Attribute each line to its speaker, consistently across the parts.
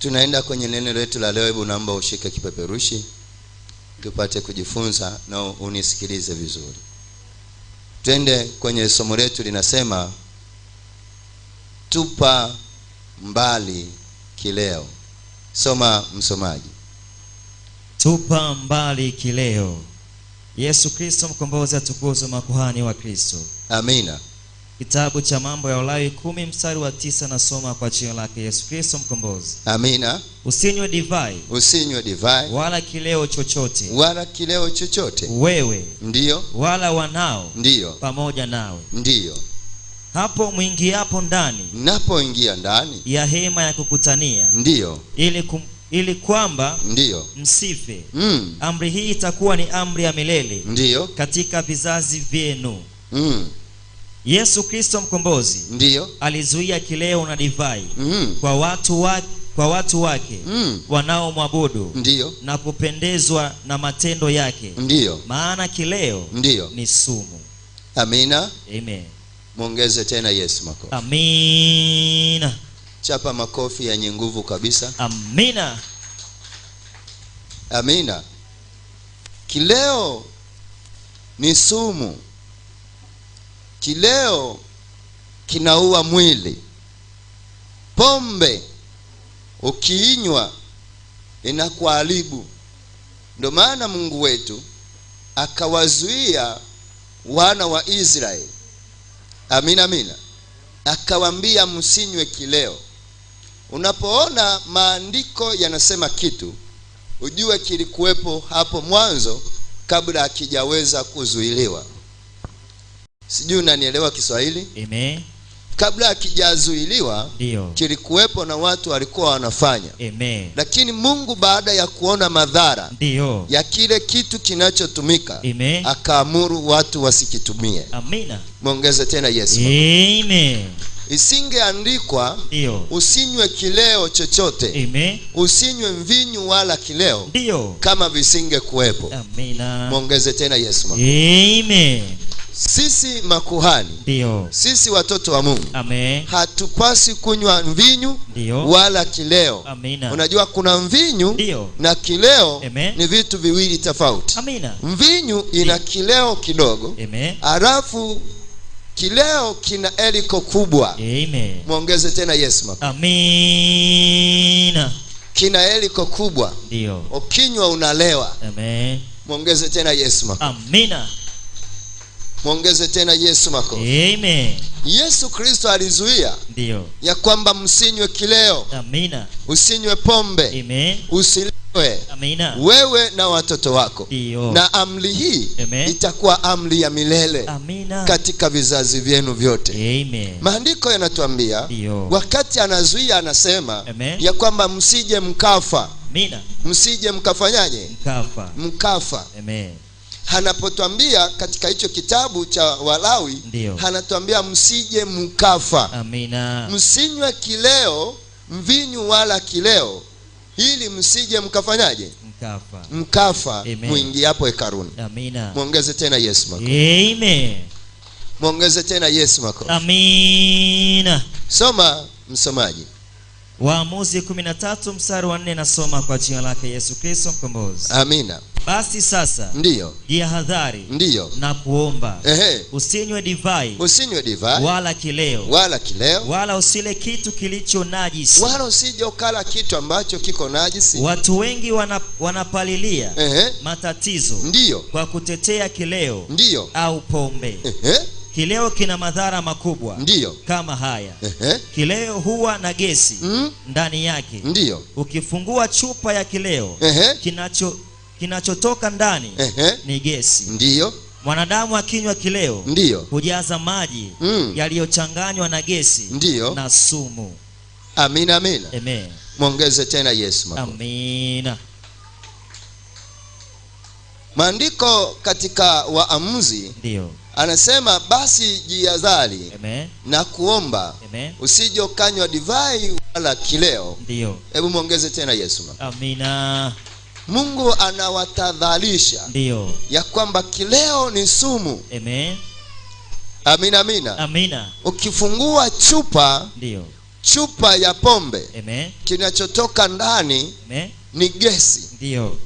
Speaker 1: Tunaenda kwenye neno letu la leo. Hebu naomba ushike kipeperushi tupate kujifunza na unisikilize vizuri. Twende kwenye somo letu, linasema tupa mbali kileo. Soma msomaji.
Speaker 2: Tupa mbali kileo. Yesu Kristo mkombozi atukuzwe, makuhani wa Kristo.
Speaker 1: Amina.
Speaker 2: Kitabu cha Mambo ya Walawi 10 mstari wa 9, nasoma kwa jina lake Yesu Kristo mkombozi.
Speaker 1: Amina.
Speaker 2: Usinywe divai.
Speaker 1: Usinywe divai
Speaker 2: wala kileo chochote.
Speaker 1: Wala kileo chochote.
Speaker 2: Wewe.
Speaker 1: Ndiyo.
Speaker 2: Wala wanao.
Speaker 1: Ndiyo.
Speaker 2: Pamoja nawe.
Speaker 1: Ndiyo.
Speaker 2: Hapo mwingiapo ndani.
Speaker 1: Napoingia ndani
Speaker 2: ya hema ya kukutania.
Speaker 1: Ndiyo.
Speaker 2: Ili kwamba
Speaker 1: ndiyo
Speaker 2: msife. Amri hii itakuwa ni amri ya milele.
Speaker 1: Ndiyo.
Speaker 2: Katika vizazi vyenu. Yesu Kristo mkombozi
Speaker 1: ndiyo
Speaker 2: alizuia kileo na divai kwa watu wake wanaomwabudu
Speaker 1: ndiyo
Speaker 2: na kupendezwa na matendo yake.
Speaker 1: Ndiyo.
Speaker 2: Maana kileo
Speaker 1: ndiyo
Speaker 2: ni sumu.
Speaker 1: Amina.
Speaker 2: Amen.
Speaker 1: Muongeze tena Yesu makofi.
Speaker 2: Amina.
Speaker 1: Chapa makofi yenye nguvu kabisa.
Speaker 2: Amina.
Speaker 1: Amina. Kileo ni sumu. Kileo kinaua mwili. Pombe ukiinywa inakuharibu. Ndio maana Mungu wetu akawazuia wana wa Israeli. Amina, amina. Akawaambia msinywe kileo. Unapoona maandiko yanasema kitu, ujue kilikuwepo hapo mwanzo kabla hakijaweza kuzuiliwa. Sijui unanielewa Kiswahili?
Speaker 2: Amen.
Speaker 1: Kabla hakijazuiliwa kilikuwepo na watu walikuwa wanafanya.
Speaker 2: Amen.
Speaker 1: Lakini Mungu baada ya kuona madhara ya kile kitu kinachotumika, akaamuru watu wasikitumie.
Speaker 2: Amina.
Speaker 1: Muongeze tena Yesu.
Speaker 2: Amen.
Speaker 1: Isingeandikwa usinywe kileo chochote.
Speaker 2: Amen.
Speaker 1: Usinywe mvinyo wala kileo kama visinge kuwepo.
Speaker 2: Amina.
Speaker 1: Muongeze tena Yesu.
Speaker 2: Amen.
Speaker 1: Sisi makuhani, sisi watoto wa Mungu, hatupasi kunywa mvinyo wala kileo.
Speaker 2: Amina.
Speaker 1: Unajua kuna mvinyo na kileo ni vitu viwili tofauti.
Speaker 2: Amina.
Speaker 1: Mvinyo ina kileo kidogo. Alafu kileo kina eliko kubwa.
Speaker 2: Amen.
Speaker 1: Muongeze tena Yesu makofi.
Speaker 2: Amina.
Speaker 1: Kina eliko kubwa. Ukinywa unalewa.
Speaker 2: Amen.
Speaker 1: Muongeze tena Yesu makofi.
Speaker 2: Amina.
Speaker 1: Muongeze tena Yesu makofi.
Speaker 2: Amen.
Speaker 1: Yesu Kristo alizuia ya kwamba msinywe kileo.
Speaker 2: Amina.
Speaker 1: Usinywe pombe.
Speaker 2: Amen.
Speaker 1: Usilewe.
Speaker 2: Amina.
Speaker 1: Wewe na watoto wako. Na amri hii itakuwa amri ya milele.
Speaker 2: Amina.
Speaker 1: Katika vizazi vyenu vyote.
Speaker 2: Amen.
Speaker 1: Maandiko yanatuambia wakati anazuia anasema ya kwamba msije mkafa.
Speaker 2: Amina.
Speaker 1: Msije mkafanyaje? Mkafa.
Speaker 2: Amen.
Speaker 1: Hanapotwambia katika hicho kitabu cha Walawi, hanatuambia msije mkafa.
Speaker 2: Amina.
Speaker 1: Msinywe kileo, mvinyo wala kileo, ili msije mkafanyaje? Mkafa muingiapo hekaluni.
Speaker 2: Amina.
Speaker 1: Muongeze tena Yesu makofi.
Speaker 2: Amen.
Speaker 1: Muongeze tena Yesu makofi.
Speaker 2: Amina.
Speaker 1: Soma msomaji.
Speaker 2: Waamuzi 13 mstari wa 4, nasoma kwa jina lake Yesu Kristo mkombozi.
Speaker 1: Amina.
Speaker 2: Basi sasa jihadhari na kuomba. Usinywe divai.
Speaker 1: Usinywe divai
Speaker 2: wala kileo. Wala usile kitu kilicho najisi.
Speaker 1: Wala usije ukala kitu ambacho kiko najisi.
Speaker 2: Watu wengi wanapalilia matatizo kwa kutetea kileo au pombe. Kileo kina madhara makubwa kama haya. Kileo huwa na gesi ndani yake. Ukifungua chupa ya kileo, kinachotoka ndani ni gesi. Mwanadamu akinywa kileo hujaza maji yaliyochanganywa na gesi na sumu.
Speaker 1: Amina, amina.
Speaker 2: Amen.
Speaker 1: Muongeze tena Yesu makofi.
Speaker 2: Amina.
Speaker 1: Maandiko katika Waamuzi anasema basi jihadhari na kuomba. Usije ukanywa divai wala kileo. Hebu muongeze tena Yesu makofi.
Speaker 2: Amina.
Speaker 1: Mungu anawatadharisha ya kwamba kileo ni sumu.
Speaker 2: Amen.
Speaker 1: Amina, amina.
Speaker 2: Amina.
Speaker 1: Ukifungua chupa chupa ya pombe,
Speaker 2: amen,
Speaker 1: kinachotoka ndani,
Speaker 2: amen,
Speaker 1: ni gesi.
Speaker 2: Ndio.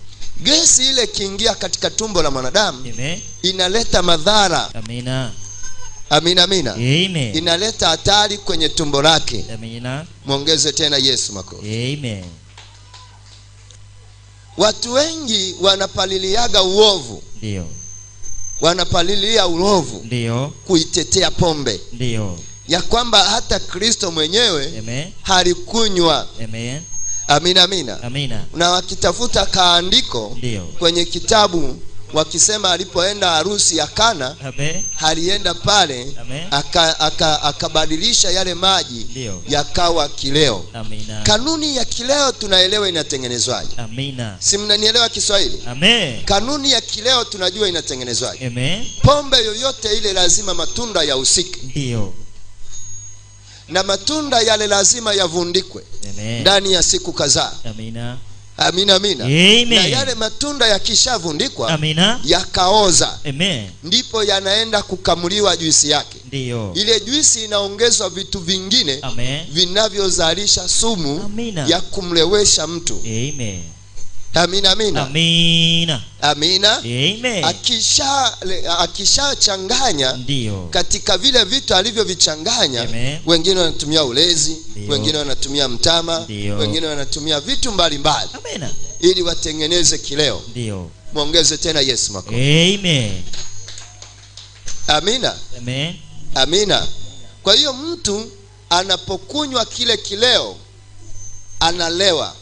Speaker 1: Gesi ile kiingia katika tumbo la mwanadamu,
Speaker 2: amen,
Speaker 1: inaleta madhara.
Speaker 2: Amina.
Speaker 1: Amina, amina.
Speaker 2: Amen.
Speaker 1: Inaleta hatari kwenye tumbo lake.
Speaker 2: Amina.
Speaker 1: Muongeze tena Yesu makofi.
Speaker 2: Amen.
Speaker 1: Watu wengi wanapaliliaga uovu.
Speaker 2: Ndio.
Speaker 1: Wanapalilia uovu.
Speaker 2: Ndio.
Speaker 1: Kuitetea pombe.
Speaker 2: Ndio.
Speaker 1: Ya kwamba hata Kristo mwenyewe,
Speaker 2: amen,
Speaker 1: halikunywa.
Speaker 2: Amen.
Speaker 1: Amina, amina.
Speaker 2: Amina.
Speaker 1: Na wakitafuta kaandiko,
Speaker 2: ndio,
Speaker 1: kwenye kitabu wakisema alipoenda harusi ya Kana,
Speaker 2: amen,
Speaker 1: alienda pale, akabadilisha yale maji, ndio, yakawa kileo. Amina. Kanuni ya kileo tunaelewa inatengenezwaje. Amina. Si mnanielewa Kiswahili? Amen. Kanuni ya kileo tunajua inatengenezwaje. Amen. Pombe yoyote ile lazima matunda yahusike. Ndio. Na matunda yale lazima yavundikwe ndani ya siku kadhaa. Amina. Amina, amina. Amen. Na yale matunda yakishavundikwa, amina, yakaoza, amen, ndipo yanaenda kukamuliwa juisi yake. Ndio. Ile juisi inaongezwa vitu vingine, amen, vinavyozalisha sumu, amina, ya kumlewesha mtu. Amen. Amina, amina. Amina. Amina. Amen. Akishachanganya, ndio, katika vile vitu alivyovichanganya, wengine wanatumia ulezi, dio, wengine wanatumia mtama, dio, wengine wanatumia vitu mbalimbali, amina, ili watengeneze kileo. Ndio. Muongeze tena Yesu makofi. Amen. Amina. Amen. Amina. Kwa hiyo mtu anapokunywa kile kileo analewa.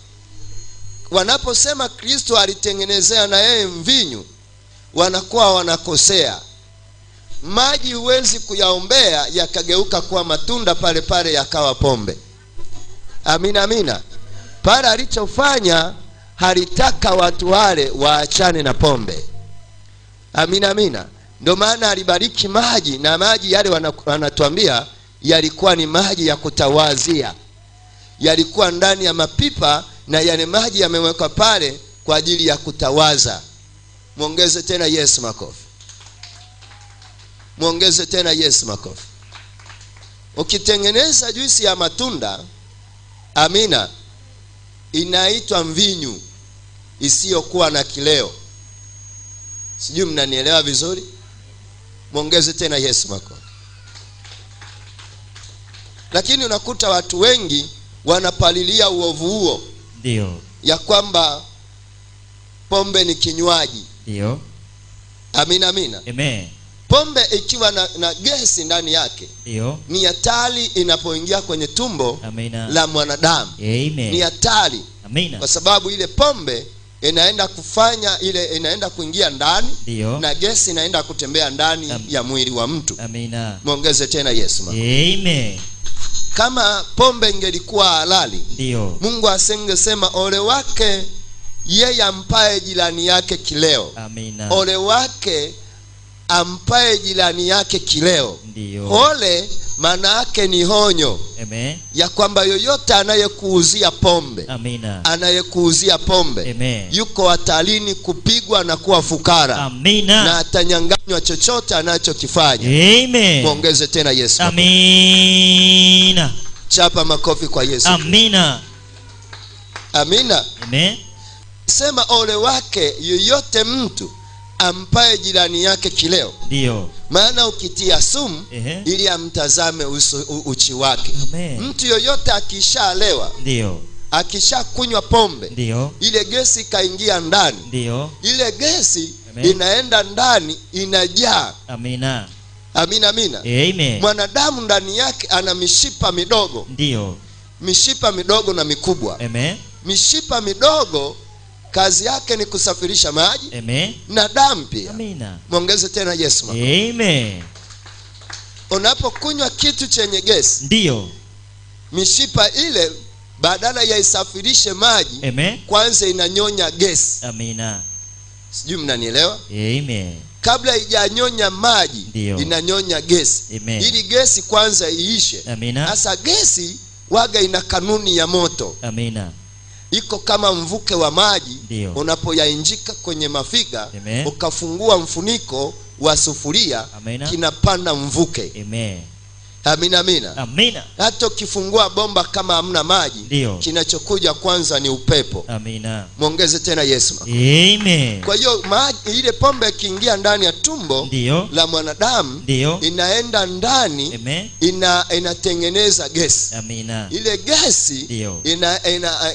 Speaker 1: Wanaposema Kristo alitengenezea na yeye mvinyu, wanakuwa wanakosea. Maji huwezi kuyaombea yakageuka kuwa matunda pale pale yakawa pombe. Amina, amina. Pale alichofanya, halitaka watu wale waachane na pombe. Amina, amina. Ndio maana alibariki maji, na maji yale wanatuambia yalikuwa ni maji ya kutawazia. Yalikuwa ndani ya mapipa, na yale maji yamewekwa pale kwa ajili ya kutawaza. Muongeze tena Yesu makofi. Muongeze tena Yesu makofi. Ukitengeneza juisi ya matunda, amina, inaitwa mvinyu isiyokuwa na kileo. Sijui mnanielewa vizuri? Muongeze tena Yesu makofi. Lakini unakuta watu wengi wanapalilia uovu huo. Ndio. Ya kwamba pombe ni kinywaji. Ndio. Amina, amina. Amen. Pombe ikiwa na gesi ndani yake, ndio, ni hatari inapoingia kwenye tumbo, amina, la mwanadamu. Amen. Ni hatari. Amina. Kwa sababu ile pombe inaenda kufanya inaenda kuingia ndani, ndio, na gesi inaenda kutembea ndani ya mwili wa mtu. Amina. Muongeze tena Yesu. Amen. Kama pombe ingelikuwa halali, ndio, Mungu asingesema ole wake yeye ampaye jirani yake kileo. Amina. Ole wake ampaye jirani yake kileo. Ndio. Ole maana yake ni honyo. Amen. Ya kwamba yoyote anayekuuzia pombe, amina, anayekuuzia pombe, amen, yuko hatarini kupigwa na kuwa fukara. Amina. Na atanyang'anywa chochote anachokifanya. Amen. Muongeze tena Yesu. Amina. Chapa makofi kwa Yesu. Amina. Amina. Amen. Sema ole wake yoyote mtu ampaye jirani yake kileo. Ndio. Maana ukitia sumu, ili amtazame uchi wake. Amen. Mtu yoyote akishalewa, ndio, akishakunywa pombe, ndio, ile gesi kaingia ndani, ndio, ile gesi, amen, inaenda ndani inajaa. Amina. Amina, amina. Amen. Mwanadamu ndani yake ana mishipa midogo. Ndio. Mishipa midogo na mikubwa. Amen. Mishipa midogo kazi yake ni kusafirisha maji, amen, na damu pia. Amina. Muongeze tena Yesu. Amen. Unapokunywa kitu chenye gesi, ndio, mishipa ile badala ya isafirishe maji, amen, kwanza inanyonya gesi. Amina. Sijui mnanielewa? Amen. Kabla haijanyonya maji, ndio, inanyonya gesi. Amen. Ili gesi kwanza iishe. Amina. Sasa gesi waga ina kanuni ya moto. Amina. Iko kama mvuke wa maji, unapoyainjika kwenye mafiga, amen, ukafungua mfuniko wa sufuria, amina, kinapanda mvuke. Amen. Amina, amina.
Speaker 2: Amina.
Speaker 1: Hata ukifungua bomba kama hamna maji, kinachokuja kwanza ni upepo.
Speaker 2: Amina.
Speaker 1: Muongeze tena Yesu.
Speaker 2: Amen.
Speaker 1: Kwa hiyo ile pombe ikiingia ndani ya tumbo la mwanadamu, inaenda ndani, inatengeneza gesi.
Speaker 2: Amina.
Speaker 1: Ile gesi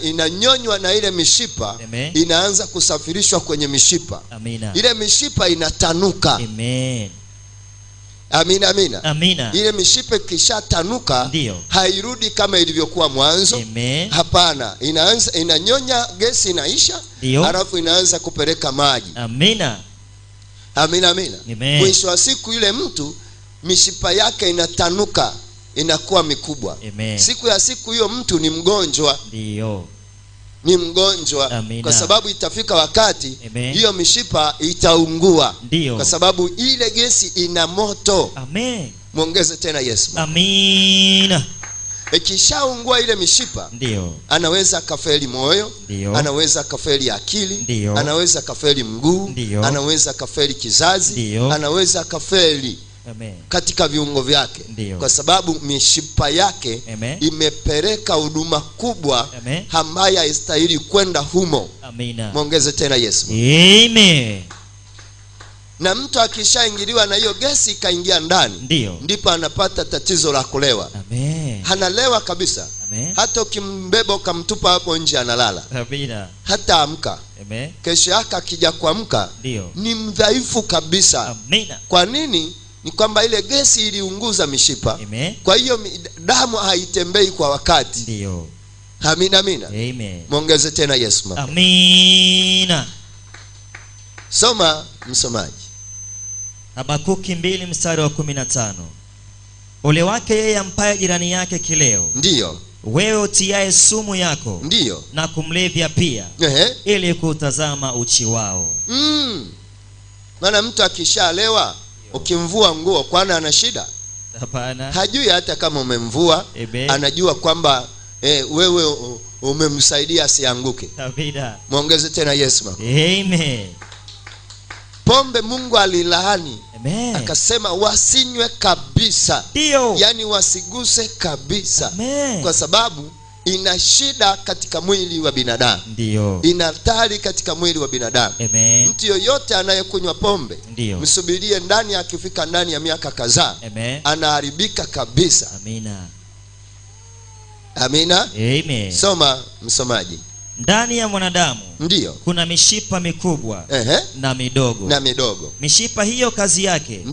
Speaker 1: inanyonywa na ile mishipa, inaanza kusafirishwa kwenye mishipa.
Speaker 2: Amina.
Speaker 1: Ile mishipa inatanuka.
Speaker 2: Amen.
Speaker 1: Amina, amina.
Speaker 2: Amina.
Speaker 1: Ile mishipa ikishatanuka hairudi kama ilivyokuwa mwanzo. Hapana, inanyonya gesi, inaisha, halafu inaanza kupeleka maji.
Speaker 2: Amina.
Speaker 1: Amina, amina. Mwisho wa siku ile mtu mishipa yake inatanuka, inakuwa mikubwa. Siku ya siku hiyo mtu ni mgonjwa. Ni mgonjwa. Kwa sababu itafika wakati hiyo mishipa itaungua. Kwa sababu ile gesi ina moto.
Speaker 2: Amen.
Speaker 1: Muongeze tena Yesu.
Speaker 2: Amina.
Speaker 1: Ikishaungua ile mishipa, anaweza akafeli moyo, anaweza akafeli akili, anaweza akafeli mguu, anaweza akafeli kizazi, anaweza akafeli katika viungo vyake. Kwa sababu mishipa yake imepeleka huduma kubwa ambayo haistahili kwenda humo.
Speaker 2: Amina.
Speaker 1: Muongeze tena Yesu.
Speaker 2: Amen.
Speaker 1: Na mtu akishaingiliwa na hiyo gesi ikaingia ndani, ndipo anapata tatizo la kulewa.
Speaker 2: Amen.
Speaker 1: Analewa kabisa.
Speaker 2: Amen.
Speaker 1: Hata ukimbeba ukamtupa hapo nje analala.
Speaker 2: Amina.
Speaker 1: Hata amka.
Speaker 2: Amen.
Speaker 1: Kesho yake akija kuamka ni mdhaifu kabisa.
Speaker 2: Amina.
Speaker 1: Kwa nini? Ni kwamba ile gesi iliunguza mishipa. Kwa hiyo damu haitembei kwa wakati. Amina, amina.
Speaker 2: Amen.
Speaker 1: Muongeze tena Yesu.
Speaker 2: Amina.
Speaker 1: Soma msomaji.
Speaker 2: Habakuki 2 mstari wa 15. Ole wake yeye ampaye jirani yake kileo. Wewe utiaye sumu yako. Na kumlevya pia. Ili kutazama uchi wao.
Speaker 1: Maana mtu akishalewa, ukimvua nguo kwani ana shida?
Speaker 2: Hapana.
Speaker 1: Hajui hata kama umemvua. Anajua kwamba wewe umemsaidia asianguke.
Speaker 2: Amina.
Speaker 1: Muongeze tena Yesu.
Speaker 2: Amen.
Speaker 1: Pombe Mungu alilaani. Akasema wasinywe kabisa. Yani wasiguse kabisa. Kwa sababu ina shida katika mwili wa binadamu. Ina hatari katika mwili wa binadamu. Mtu yoyote anayekunywa pombe, msubirie ndani, akifika ndani ya miaka kadhaa anaharibika kabisa.
Speaker 2: Amina.
Speaker 1: Amina.
Speaker 2: Amen.
Speaker 1: Soma msomaji.
Speaker 2: Ndani ya mwanadamu kuna mishipa mikubwa na midogo. Mishipa hiyo kazi yake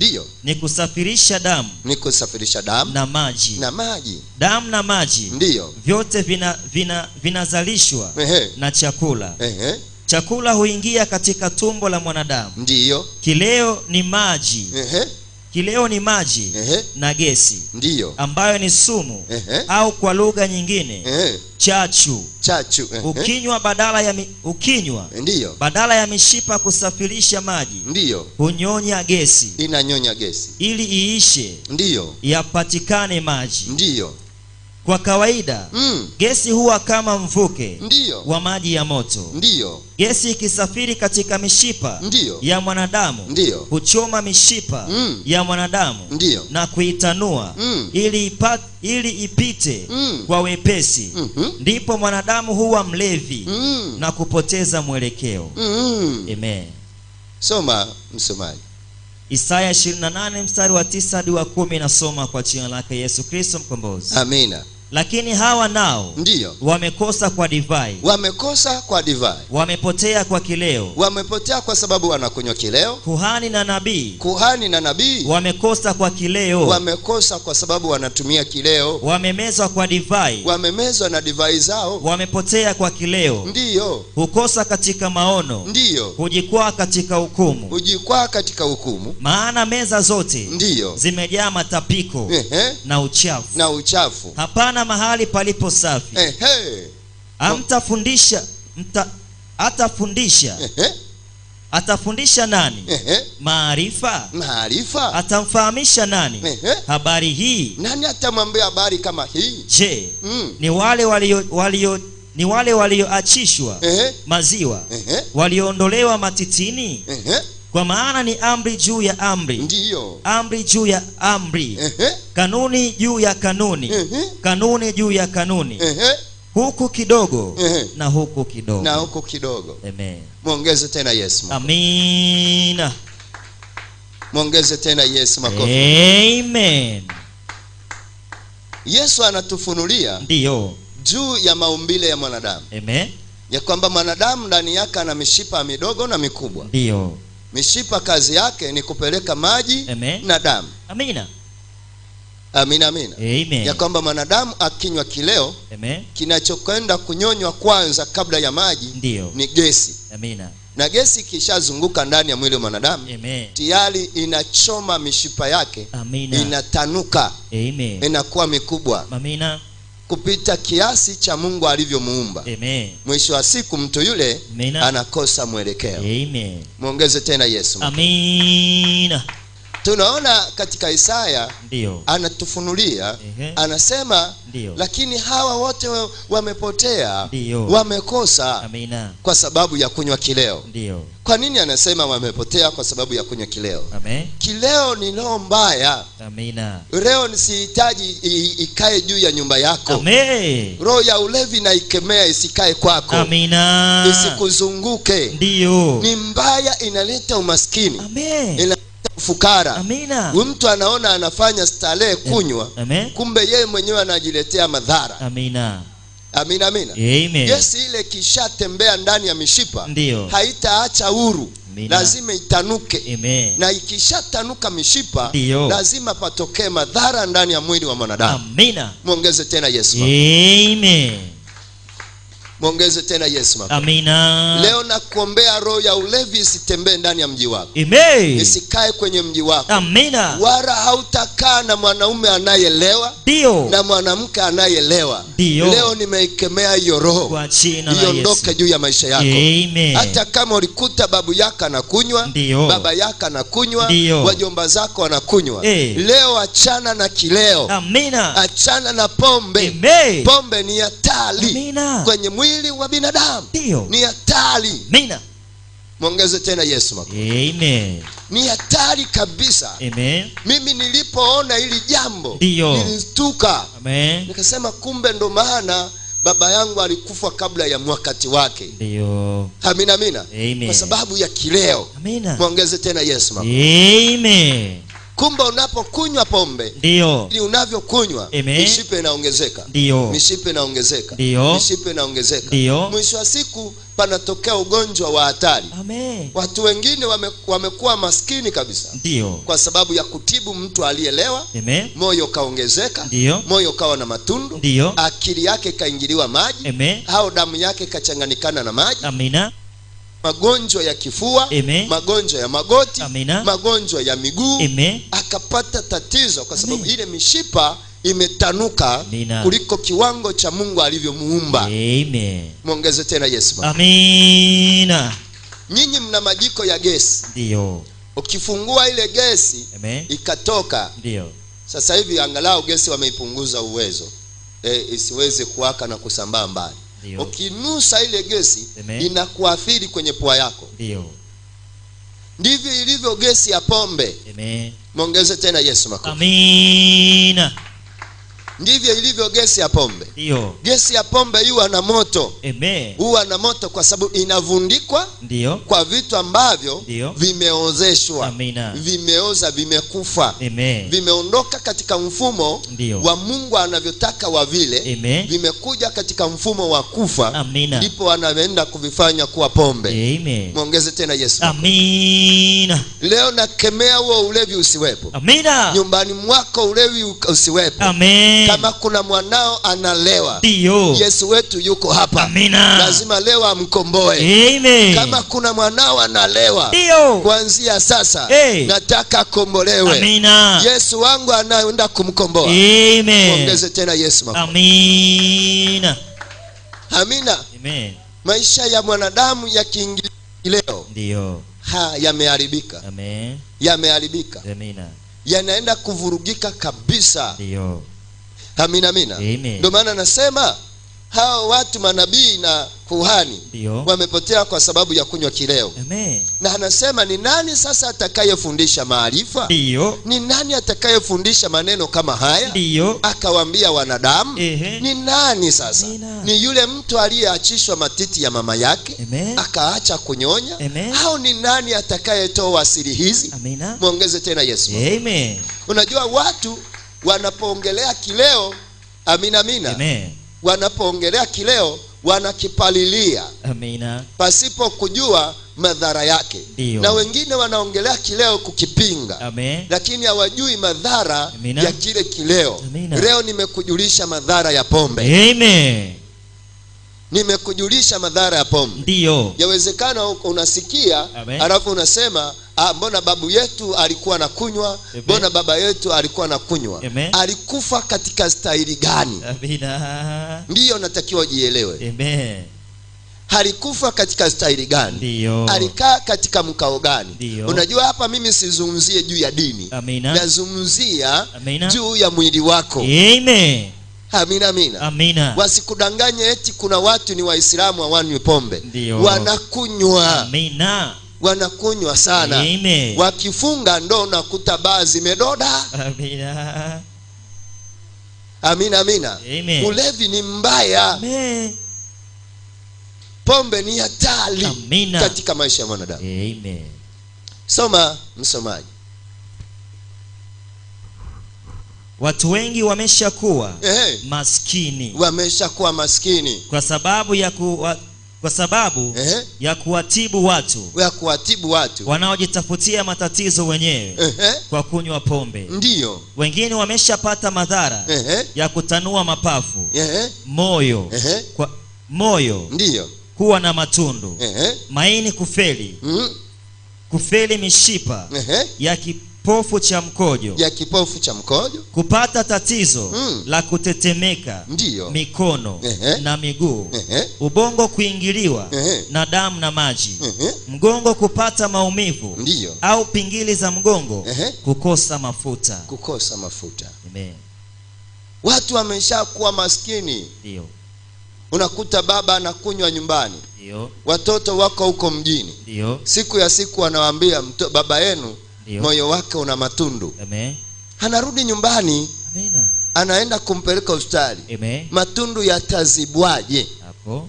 Speaker 2: ni kusafirisha damu, na maji. Damu na maji vyote vinazalishwa na chakula. Chakula huingia katika tumbo la mwanadamu. Kileo ni maji. Kileo ni maji na gesi, ambayo ni sumu, au kwa lugha nyingine chachu. Ukinywa badala ya mishipa kusafirisha maji, hunyonya gesi.
Speaker 1: Inanyonya gesi
Speaker 2: ili iishe, yapatikane maji. Kwa kawaida gesi huwa kama mvuke wa maji ya moto. Gesi ikisafiri katika mishipa ya mwanadamu huchoma mishipa ya mwanadamu na kuitanua ili ipite kwa wepesi. Ndipo mwanadamu huwa mlevi na kupoteza mwelekeo. Amen.
Speaker 1: Soma msomaji.
Speaker 2: Isaya 28 mstari wa 9 hadi wa 10, nasoma kwa jina lake Yesu Kristo mkombozi.
Speaker 1: Amina.
Speaker 2: Lakini hawa nao wamekosa kwa divai. Wamepotea kwa kileo.
Speaker 1: Wamepotea kwa sababu wanakunywa kileo.
Speaker 2: Kuhani na nabii
Speaker 1: wamekosa
Speaker 2: kwa kileo.
Speaker 1: Wamekosa kwa sababu wanatumia kileo.
Speaker 2: Wamemezwa kwa divai.
Speaker 1: Wamemezwa na divai zao.
Speaker 2: Wamepotea kwa kileo. Hukosa katika maono. Hujikwaa katika hukumu. Maana meza zote zimejaa matapiko na uchafu. Hapana mahali palipo safi. Atafundisha nani maarifa? Atamfahamisha nani habari hii?
Speaker 1: Nani atamwambia habari kama hii?
Speaker 2: Je, ni wale walioachishwa maziwa, walioondolewa matitini? Kwa maana ni amri juu ya amri.
Speaker 1: Ndiyo.
Speaker 2: Amri juu ya amri. Kanuni juu ya kanuni. Kanuni juu ya kanuni. Huku kidogo na huku kidogo.
Speaker 1: Na huku kidogo.
Speaker 2: Amen.
Speaker 1: Muongeze tena Yesu.
Speaker 2: Amina.
Speaker 1: Muongeze tena Yesu makofi.
Speaker 2: Amen.
Speaker 1: Yesu anatufunulia
Speaker 2: ndiyo
Speaker 1: juu ya maumbile ya mwanadamu.
Speaker 2: Amen.
Speaker 1: Ya kwamba mwanadamu ndani yake ana mishipa midogo na mikubwa.
Speaker 2: Ndiyo.
Speaker 1: Mishipa kazi yake ni kupeleka maji na damu.
Speaker 2: Amina.
Speaker 1: Amina, amina.
Speaker 2: Amen.
Speaker 1: Ya kwamba mwanadamu akinywa kileo, kinachokwenda kunyonywa kwanza kabla ya maji ni gesi.
Speaker 2: Amina.
Speaker 1: Na gesi kishazunguka ndani ya mwili wa mwanadamu, tayari inachoma mishipa yake.
Speaker 2: Amina.
Speaker 1: Inatanuka.
Speaker 2: Amen.
Speaker 1: Inakuwa mikubwa.
Speaker 2: Amina.
Speaker 1: Kupita kiasi cha Mungu alivyomuumba. Mwisho wa siku mtu yule anakosa mwelekeo.
Speaker 2: Amen.
Speaker 1: Muongeze tena Yesu.
Speaker 2: Amina.
Speaker 1: Tunaona katika Isaya anatufunulia, anasema lakini hawa wote wamepotea, wamekosa kwa sababu ya kunywa kileo. Kwa nini anasema wamepotea? Kwa sababu ya kunywa kileo. Kileo ni roho mbaya. Leo nisihitaji ikae juu ya nyumba yako. Roho ya ulevi na ikemea isikae kwako. Isikuzunguke. Ni mbaya, inaleta umaskini. Fukara.
Speaker 2: Amina.
Speaker 1: Mtu anaona anafanya starehe kunywa, kumbe yeye mwenyewe anajiletea madhara.
Speaker 2: Amina.
Speaker 1: Amina, amina. Gesi ile kishatembea ndani ya mishipa, haitaacha huru. Lazima itanuke. Na ikishatanuka mishipa, lazima patokee madhara ndani ya mwili wa mwanadamu.
Speaker 2: Amina.
Speaker 1: Muongeze tena Yesu.
Speaker 2: Amen.
Speaker 1: Muongeze tena Yesu.
Speaker 2: Amina.
Speaker 1: Leo nakuombea roho ya ulevi isitembee ndani ya mji wako.
Speaker 2: Amen.
Speaker 1: Isikae kwenye mji wako.
Speaker 2: Amina.
Speaker 1: Wala hautakaa na mwanaume anayelewa na mwanamke anayelewa. Leo nimeikemea hiyo roho.
Speaker 2: Kwa jina la Yesu.
Speaker 1: Iondoke juu ya maisha yako.
Speaker 2: Amen.
Speaker 1: Hata kama ulikuta babu yako anakunywa, baba yako anakunywa, wajomba zako wanakunywa, leo achana na kileo.
Speaker 2: Amina.
Speaker 1: Achana na pombe.
Speaker 2: Amen.
Speaker 1: Pombe ni hatari.
Speaker 2: Amina.
Speaker 1: Kwenye mwili wa binadamu. Ni hatari.
Speaker 2: Amina.
Speaker 1: Muongeze tena Yesu.
Speaker 2: Amen.
Speaker 1: Ni hatari kabisa.
Speaker 2: Amen.
Speaker 1: Mimi nilipoona hili jambo nilishtuka.
Speaker 2: Amen.
Speaker 1: Nikasema kumbe ndo maana baba yangu alikufa kabla ya wakati wake.
Speaker 2: Ndio.
Speaker 1: Amina, amina.
Speaker 2: Amen.
Speaker 1: Kwa sababu ya kileo.
Speaker 2: Amina.
Speaker 1: Muongeze tena Yesu.
Speaker 2: Amen.
Speaker 1: Kumbe unapokunywa pombe, ili unavyokunywa mishipa inaongezeka. Mishipa inaongezeka. Mishipa inaongezeka. Mwisho wa siku panatokea ugonjwa wa hatari. Watu wengine wamekuwa maskini kabisa. Kwa sababu ya kutibu mtu aliyelewa. Moyo kaongezeka. Moyo kawa na matundu. Akili yake kaingiliwa maji. Au damu yake kachanganyikana na maji.
Speaker 2: Amina.
Speaker 1: Magonjwa ya kifua, magonjwa ya magoti, magonjwa ya miguu, akapata tatizo kwa sababu ile mishipa imetanuka kuliko kiwango cha Mungu alivyomuumba.
Speaker 2: Amen.
Speaker 1: Muongeze tena Yesu.
Speaker 2: Amina.
Speaker 1: Nyinyi mna majiko ya gesi.
Speaker 2: Ndio.
Speaker 1: Ukifungua ile gesi ikatoka.
Speaker 2: Ndio.
Speaker 1: Sasa hivi angalau gesi wameipunguza uwezo isiweze kuwaka na kusambaa mbali. Ukinusa ile gesi inakuathiri kwenye pua yako. Ndivyo ilivyo gesi ya pombe. Muongeze tena Yesu makofi.
Speaker 2: Amina.
Speaker 1: Ndivyo ilivyo gesi ya pombe. Gesi ya pombe huwa na moto. Huwa na moto kwa sababu inavundikwa kwa vitu ambavyo vimeozeshwa. Vimeoza, vimekufa. Vimeondoka katika mfumo wa Mungu anavyotaka wa vile. Vimekuja katika mfumo wa kufa. Ndipo anaenda kuvifanya kuwa pombe. Muongeze tena Yesu.
Speaker 2: Amina.
Speaker 1: Leo nakemea huo ulevi usiwepo.
Speaker 2: Amina.
Speaker 1: Nyumbani mwako ulevi usiwepo.
Speaker 2: Amen.
Speaker 1: Kama kuna mwanao analewa, Yesu wetu yuko hapa.
Speaker 2: Amina.
Speaker 1: Lazima leo amkomboe.
Speaker 2: Amen.
Speaker 1: Kama kuna mwanao analewa, kuanzia sasa nataka akombolewe.
Speaker 2: Amina.
Speaker 1: Yesu wangu anaenda kumkomboa.
Speaker 2: Amen.
Speaker 1: Muongeze tena Yesu.
Speaker 2: Amina.
Speaker 1: Amina.
Speaker 2: Amen.
Speaker 1: Maisha ya mwanadamu yakiingia leo yameharibika.
Speaker 2: Amen.
Speaker 1: Yameharibika.
Speaker 2: Amina.
Speaker 1: Yanaenda kuvurugika kabisa.
Speaker 2: Ndio.
Speaker 1: Amina, amina.
Speaker 2: Amen.
Speaker 1: Ndio maana nasema hao watu manabii na kuhani wamepotea kwa sababu ya kunywa kileo.
Speaker 2: Amen.
Speaker 1: Na anasema ni nani sasa atakayefundisha maarifa? Ni nani atakayefundisha maneno kama haya? Akawaambia wanadamu. Ni nani sasa? Ni yule mtu aliyeachishwa matiti ya mama yake akaacha kunyonya? Au ni nani atakayetoa siri hizi? Muongeze tena Yesu.
Speaker 2: Amen.
Speaker 1: Unajua watu wanapoongelea kileo, amina.
Speaker 2: Amen.
Speaker 1: Wanapoongelea kileo wanakipalilia,
Speaker 2: amina,
Speaker 1: pasipo kujua madhara yake. Na wengine wanaongelea kileo kukipinga.
Speaker 2: Amen.
Speaker 1: Lakini hawajui madhara ya kile kileo. Leo nimekujulisha madhara ya pombe.
Speaker 2: Amen.
Speaker 1: Nimekujulisha madhara ya pombe.
Speaker 2: Ndio.
Speaker 1: Yawezekana unasikia alafu unasema mbona babu yetu alikuwa anakunywa, mbona baba yetu alikuwa anakunywa. Alikufa katika staili gani?
Speaker 2: Amina.
Speaker 1: Ndiyo natakiwa ujielewe.
Speaker 2: Amen.
Speaker 1: Alikufa katika staili gani?
Speaker 2: Ndio.
Speaker 1: Alikaa katika mkao gani?
Speaker 2: Ndio.
Speaker 1: Unajua hapa mimi sizungumzie juu ya dini.
Speaker 2: Amina.
Speaker 1: Nazungumzia juu ya mwili wako.
Speaker 2: Amen.
Speaker 1: Amina.
Speaker 2: Amina.
Speaker 1: Wasikudanganye eti kuna watu ni Waislamu hawanywi pombe. Wanakunywa.
Speaker 2: Amina.
Speaker 1: Wanakunywa sana.
Speaker 2: Amen.
Speaker 1: Wakifunga ndo unakuta baa zimedoda.
Speaker 2: Amina.
Speaker 1: Amina.
Speaker 2: Amen.
Speaker 1: Ulevi ni mbaya.
Speaker 2: Amen.
Speaker 1: Pombe ni hatari katika maisha ya mwanadamu.
Speaker 2: Amen.
Speaker 1: Soma msomaji.
Speaker 2: Watu wengi wameshakuwa maskini.
Speaker 1: Wameshakuwa maskini
Speaker 2: kwa sababu ya kuwatibu watu wanaojitafutia matatizo wenyewe kwa kunywa pombe.
Speaker 1: Ndiyo.
Speaker 2: Wengine wameshapata madhara ya kutanua mapafu, moyo
Speaker 1: ndiyo
Speaker 2: kuwa na maini kufeli, kufeli mishipa ya kipofu cha mkojo, kupata tatizo la kutetemeka
Speaker 1: ndiyo
Speaker 2: mikono na miguu, ubongo kuingiliwa na damu na maji, mgongo kupata maumivu
Speaker 1: ndiyo,
Speaker 2: au pingili za mgongo kukosa mafuta. Amen.
Speaker 1: Watu wameshakuwa maskini.
Speaker 2: Ndio.
Speaker 1: Unakuta baba anakunywa nyumbani.
Speaker 2: Ndio.
Speaker 1: Watoto wako huko mjini.
Speaker 2: Ndio.
Speaker 1: Siku ya siku anawaambia baba yenu moyo wake una matundu.
Speaker 2: Amen.
Speaker 1: Anarudi nyumbani.
Speaker 2: Amina.
Speaker 1: Anaenda kumpeleka hospitali.
Speaker 2: Amen.
Speaker 1: Matundu yatazibwaje
Speaker 2: hapo?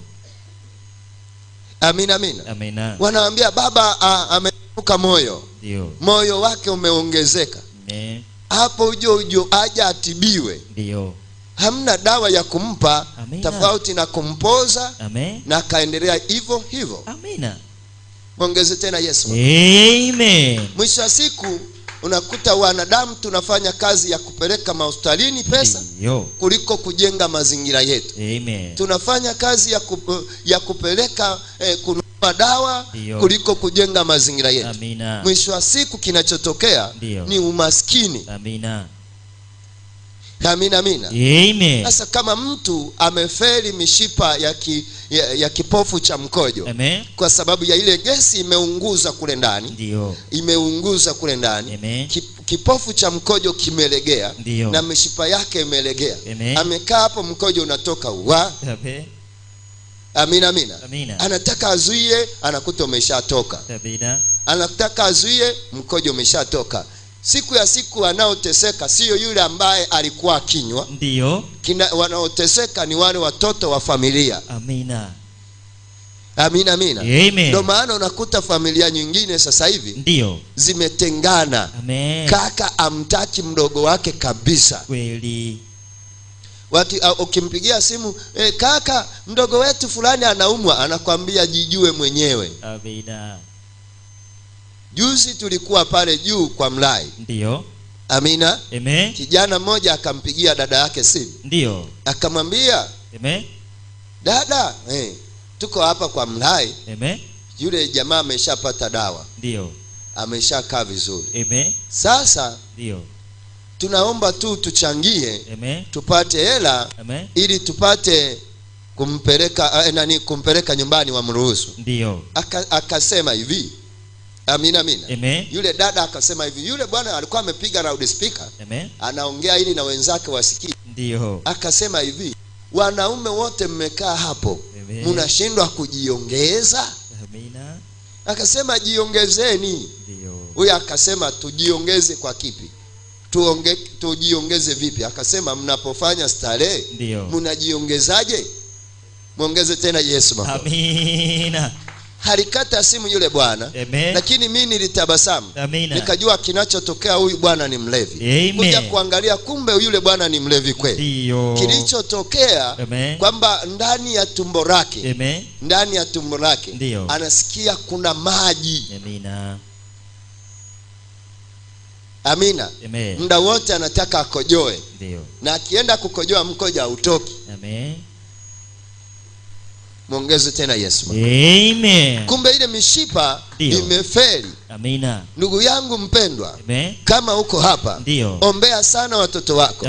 Speaker 1: Amina. Wanaambia baba amenuka moyo.
Speaker 2: Ndio.
Speaker 1: Moyo wake umeongezeka.
Speaker 2: Amen.
Speaker 1: Hapo ujo aje atibiwe.
Speaker 2: Ndio.
Speaker 1: Hamna dawa ya kumpa.
Speaker 2: Amina.
Speaker 1: Tofauti na kumpoza.
Speaker 2: Amen.
Speaker 1: Na kaendelea hivyo.
Speaker 2: Amina.
Speaker 1: Mwongeze tena Yesu.
Speaker 2: Amen.
Speaker 1: Mwisho wa siku unakuta wanadamu tunafanya kazi ya kupeleka hospitalini pesa kuliko kujenga mazingira yetu.
Speaker 2: Amen.
Speaker 1: Tunafanya kazi ya kupeleka kununua dawa kuliko kujenga mazingira yetu.
Speaker 2: Amina.
Speaker 1: Mwisho wa siku kinachotokea ni umaskini.
Speaker 2: Amina.
Speaker 1: Amen. Sasa kama mtu amefeli mishipa ya kipofu cha mkojo,
Speaker 2: amen,
Speaker 1: kwa sababu ya ile gesi imeunguza kule ndani,
Speaker 2: ndio,
Speaker 1: imeunguza kule ndani, kipofu cha mkojo kimelegea na mishipa yake imelegea, amekaa hapo, mkojo unatoka
Speaker 2: amen.
Speaker 1: Amina. Anataka azuie, anakuta umeshatoka. Anataka azuie, mkojo umeshatoka. Siku ya siku wanaoteseka sio yule ambaye alikuwa akinywa.
Speaker 2: Ndio.
Speaker 1: Wanaoteseka ni wale watoto wa familia.
Speaker 2: Amina.
Speaker 1: Ndio maana unakuta familia nyingine sasa hivi
Speaker 2: ndio
Speaker 1: zimetengana.
Speaker 2: Amen.
Speaker 1: Kaka amtaki mdogo wake kabisa.
Speaker 2: Kweli.
Speaker 1: Watu ukimpigia simu, kaka mdogo wetu fulani anaumwa, anakwambia jijue mwenyewe.
Speaker 2: Amina.
Speaker 1: Juzi tulikuwa pale juu kwa Mlai.
Speaker 2: Ndio.
Speaker 1: Amina.
Speaker 2: Amen.
Speaker 1: Kijana mmoja akampigia dada yake simu.
Speaker 2: Ndio.
Speaker 1: Akamwambia,
Speaker 2: amen,
Speaker 1: dada, tuko hapa kwa Mlai.
Speaker 2: Amen.
Speaker 1: Yule jamaa ameshapata dawa.
Speaker 2: Ndio.
Speaker 1: Ameshakaa vizuri.
Speaker 2: Amen.
Speaker 1: Sasa
Speaker 2: ndio,
Speaker 1: tunaomba tu tuchangie.
Speaker 2: Amen.
Speaker 1: Tupate hela.
Speaker 2: Amen.
Speaker 1: Ili tupate kumpeleka nyumbani wamruhusu.
Speaker 2: Ndio.
Speaker 1: Akasema hivi. Amina.
Speaker 2: Amen.
Speaker 1: Yule dada akasema hivi, yule bwana alikuwa amepiga loud speaker.
Speaker 2: Amen.
Speaker 1: Anaongea ili na wenzake wasikie.
Speaker 2: Ndio.
Speaker 1: Akasema hivi, wanaume wote mmekaa hapo, mnashindwa kujiongeza?
Speaker 2: Amina.
Speaker 1: Akasema jiongezeni. Huyu akasema tujiongeze kwa kipi? Tujiongeze vipi? Akasema mnapofanya starehe mnajiongezaje? Muongeze tena Yesu makofi.
Speaker 2: Amina.
Speaker 1: Halikata simu yule bwana, lakini mimi nilitabasamu. Nikajua kinachotokea, huyu bwana ni mlevi. Kuja kuangalia, kumbe yule bwana ni mlevi kweli. Kilichotokea kwamba ndani ya tumbo lake, ndani ya tumbo lake anasikia kuna maji.
Speaker 2: Amina.
Speaker 1: Amina. Muda wote anataka akojoe. Na akienda kukojoa mkojo hautoki.
Speaker 2: Amen.
Speaker 1: Muongeze tena Yesu.
Speaker 2: Amen.
Speaker 1: Kumbe ile mishipa imefeli.
Speaker 2: Amina.
Speaker 1: Ndugu yangu mpendwa, kama uko hapa, ombea sana watoto wako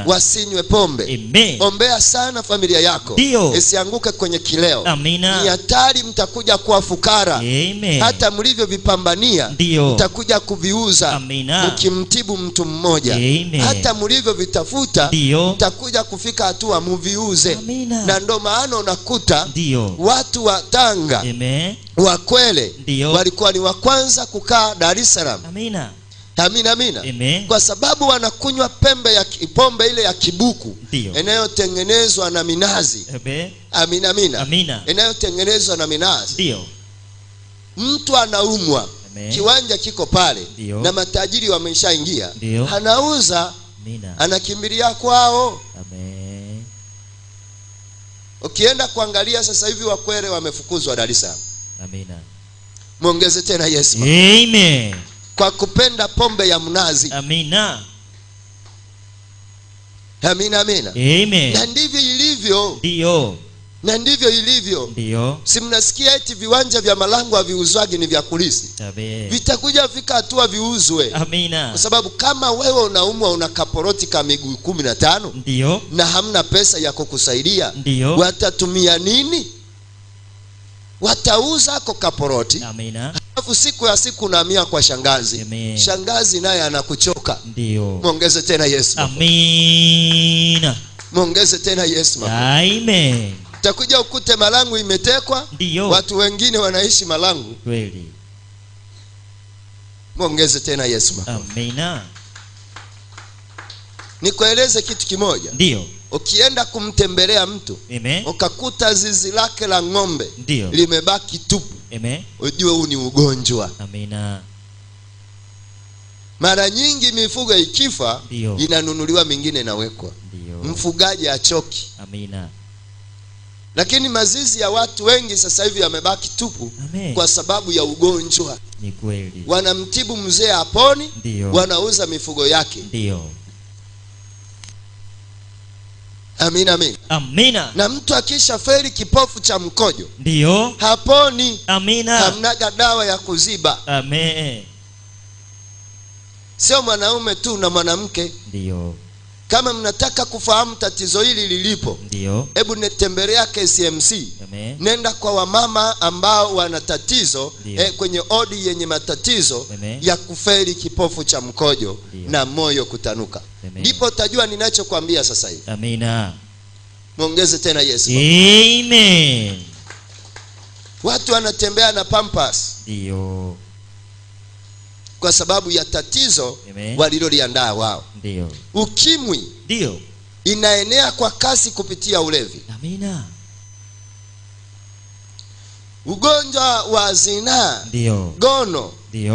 Speaker 1: wasinywe pombe. Ombea sana familia yako isianguke kwenye kileo.
Speaker 2: Amina.
Speaker 1: Ni hatari, mtakuja kuwa fukara. Hata mlivyovipambania mtakuja kuviuza mkimtibu mtu mmoja. Hata mlivyovitafuta mtakuja kufika hatua muviuze. Na ndo maana unakuta watu wa Tanga, wa Kwele walikuwa ni wa kwanza kukaa Dar es Salaam.
Speaker 2: Amina.
Speaker 1: Amina, amina. Kwa sababu wanakunywa pombe ile ya kibuku inayotengenezwa na minazi. Amina, amina. Inayotengenezwa na minazi. Mtu anaumwa, kiwanja kiko pale na matajiri wameshaingia, anauza, anakimbilia kwao.
Speaker 2: Amen.
Speaker 1: Ukienda kuangalia sasa hivi Wakwere wamefukuzwa Dar es Salaam.
Speaker 2: Amina.
Speaker 1: Muongeze tena Yesu.
Speaker 2: Amen.
Speaker 1: Kwa kupenda pombe ya mnazi.
Speaker 2: Amina.
Speaker 1: Amina, amina.
Speaker 2: Amen.
Speaker 1: Na ndivyo ilivyo. Na ndivyo ilivyo. Si mnasikia eti viwanja vya Malango haviuzwagi, ni vya kulisi. Vitakuja fika hatua viuzwe.
Speaker 2: Amina.
Speaker 1: Kwa sababu kama wewe unaumwa, una kaporoti ka miguu 15 na hamna pesa ya kukusaidia, watatumia nini? Watauza kwa kaporoti.
Speaker 2: Amina.
Speaker 1: Alafu siku ya siku unahamia kwa shangazi.
Speaker 2: Amen.
Speaker 1: Shangazi naye anakuchoka. Muongeze tena Yesu.
Speaker 2: Amina.
Speaker 1: Muongeze tena Yesu.
Speaker 2: Amen.
Speaker 1: Utakuja ukute Malangu imetekwa. Watu wengine wanaishi Malangu.
Speaker 2: Kweli.
Speaker 1: Muongeze tena Yesu.
Speaker 2: Amina.
Speaker 1: Nikueleze kitu kimoja. Ukienda kumtembelea mtu, ukakuta zizi lake la ng'ombe limebaki tupu, ujue huu ni ugonjwa.
Speaker 2: Amina.
Speaker 1: Mara nyingi mifugo ikifa inanunuliwa mingine inawekwa. Mfugaji achoki.
Speaker 2: Amina.
Speaker 1: Lakini mazizi ya watu wengi sasa hivi yamebaki tupu. Kwa sababu ya ugonjwa.
Speaker 2: Ni kweli.
Speaker 1: Wanamtibu mzee aponi, wanauza mifugo yake. Amina, amina.
Speaker 2: Amina.
Speaker 1: Na mtu akisha feri kipofu cha mkojo haponi.
Speaker 2: Amina.
Speaker 1: Hamnaga dawa ya kuziba.
Speaker 2: Amen.
Speaker 1: Sio mwanaume tu na mwanamke. Kama mnataka kufahamu tatizo hili lilipo, hebu netembelea KCMC. Nenda kwa wamama ambao wana tatizo kwenye odi yenye matatizo ya kuferi kipofu cha mkojo na moyo kutanuka. Ndipo utajua ninachokwambia sasa hivi.
Speaker 2: Amina.
Speaker 1: Muongeze tena Yesu.
Speaker 2: Amen.
Speaker 1: Watu wanatembea na pampers. Kwa sababu ya tatizo waliloliandaa wao. Ukimwi inaenea kwa kasi kupitia ulevi.
Speaker 2: Amina.
Speaker 1: Ugonjwa wa zinaa, gono,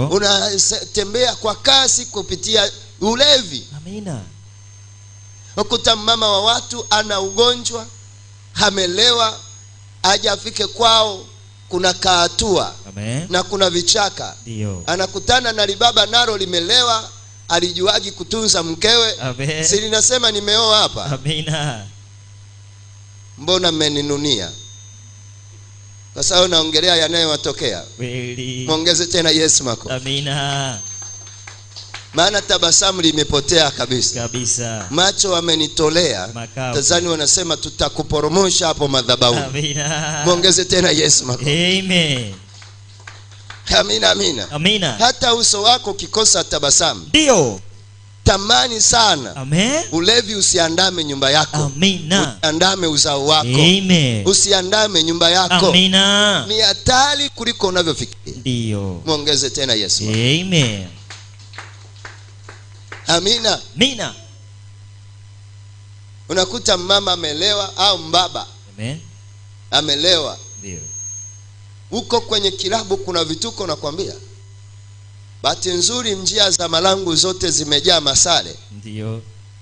Speaker 1: unatembea kwa kasi kupitia ulevi.
Speaker 2: Amina.
Speaker 1: Ukuta mama wa watu ana ugonjwa, amelewa, aje afike kwao, kuna kaatua na kuna vichaka. Anakutana na libaba nalo limelewa, alijuagi kutunza mkewe. Si linasema nimeoa hapa.
Speaker 2: Amina.
Speaker 1: Mbona mmeninunia? Kwa sababu naongelea yanayowatokea. Muongeze tena Yesu mako.
Speaker 2: Amina.
Speaker 1: Maana tabasamu limepotea kabisa. Macho wamenitolea. Tazani wanasema tutakuporomosha hapo madhabahu.
Speaker 2: Amina.
Speaker 1: Muongeze tena Yesu mako.
Speaker 2: Amen.
Speaker 1: Amina, amina.
Speaker 2: Amina.
Speaker 1: Hata uso wako ukikosa tabasamu, Tamani sana.
Speaker 2: Amen.
Speaker 1: Ulevi usiandame nyumba yako.
Speaker 2: Amina.
Speaker 1: Usiandame uzao wako.
Speaker 2: Amen.
Speaker 1: Usiandame nyumba yako.
Speaker 2: Amina.
Speaker 1: Ni hatari kuliko unavyofikiria.
Speaker 2: Ndio.
Speaker 1: Muongeze tena Yesu.
Speaker 2: Amen.
Speaker 1: Amina.
Speaker 2: Amina.
Speaker 1: Unakuta mama amelewa au mbaba.
Speaker 2: Amen.
Speaker 1: Amelewa.
Speaker 2: Ndio.
Speaker 1: Huko kwenye kilabu kuna vituko nakwambia. Bahati nzuri njia za Malangu zote zimejaa masale.
Speaker 2: Ndio.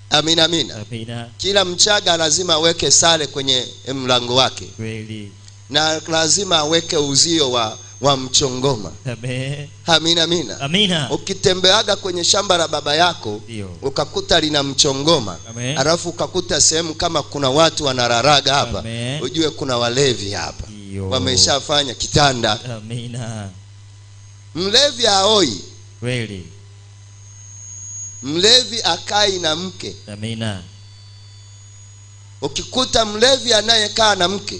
Speaker 1: Amina, amina.
Speaker 2: Amina.
Speaker 1: Kila Mchaga lazima aweke sale kwenye mlango wake.
Speaker 2: Kweli.
Speaker 1: Na lazima aweke uzio wa mchongoma.
Speaker 2: Amen.
Speaker 1: Amina, amina.
Speaker 2: Amina.
Speaker 1: Ukitembeaga kwenye shamba la baba yako, ukakuta lina mchongoma, alafu ukakuta sehemu kama kuna watu wanararaga hapa,
Speaker 2: Amen.
Speaker 1: Ujue kuna walevi hapa. Wameshafanya kitanda.
Speaker 2: Amina.
Speaker 1: Mlevi haoi.
Speaker 2: Kweli.
Speaker 1: Mlevi akai na mke.
Speaker 2: Amina.
Speaker 1: Ukikuta mlevi anayekaa na mke,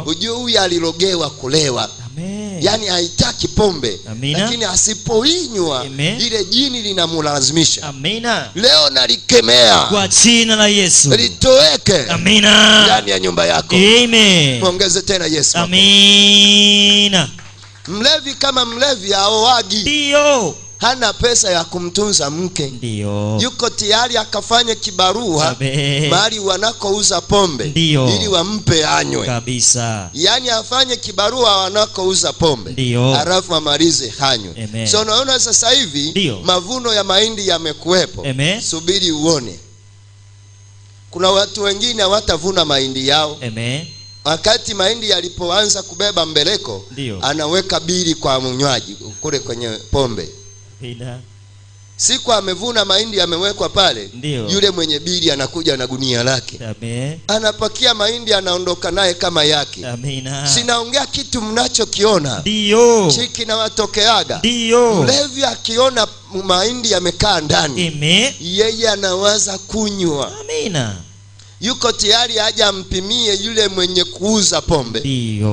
Speaker 1: ujue huyu alirogewa kulewa.
Speaker 2: Amen.
Speaker 1: Yani haitaki pombe.
Speaker 2: Amina.
Speaker 1: Lakini asipoinywa ile jini linamlazimisha.
Speaker 2: Amina.
Speaker 1: Leo nalikemea
Speaker 2: kwa jina la Yesu.
Speaker 1: Litoweke.
Speaker 2: Amina.
Speaker 1: Ndani ya nyumba yako.
Speaker 2: Amen.
Speaker 1: Muongeze tena Yesu.
Speaker 2: Amina.
Speaker 1: Mlevi kama mlevi haoagi.
Speaker 2: Ndio.
Speaker 1: Hana pesa ya kumtunza mke.
Speaker 2: Ndio.
Speaker 1: Yuko tayari akafanya kibarua mahali wanakouza pombe ili wampe anywe.
Speaker 2: Kabisa.
Speaker 1: Yani afanye kibarua wanakouza pombe. Alafu amalize hanywe. So unaona sasa hivi mavuno ya mahindi yamekuwepo. Subiri uone. Kuna watu wengine hawatavuna mahindi yao.
Speaker 2: Amen.
Speaker 1: Wakati mahindi yalipoanza kubeba mbeleko, anaweka bili kwa mnywaji kule kwenye pombe. Siku amevuna mahindi yamewekwa pale, yule mwenye bili anakuja na gunia lake.
Speaker 2: Amen.
Speaker 1: Anapakia mahindi anaondoka naye kama yake.
Speaker 2: Amina.
Speaker 1: Sinaongea kitu mnachokiona.
Speaker 2: Ndio.
Speaker 1: Chiki na watokeaga.
Speaker 2: Ndio.
Speaker 1: Mlevi akiona mahindi yamekaa ndani,
Speaker 2: Amen,
Speaker 1: yeye anawaza kunywa.
Speaker 2: Amina.
Speaker 1: Yuko tayari aje ampimie yule mwenye kuuza pombe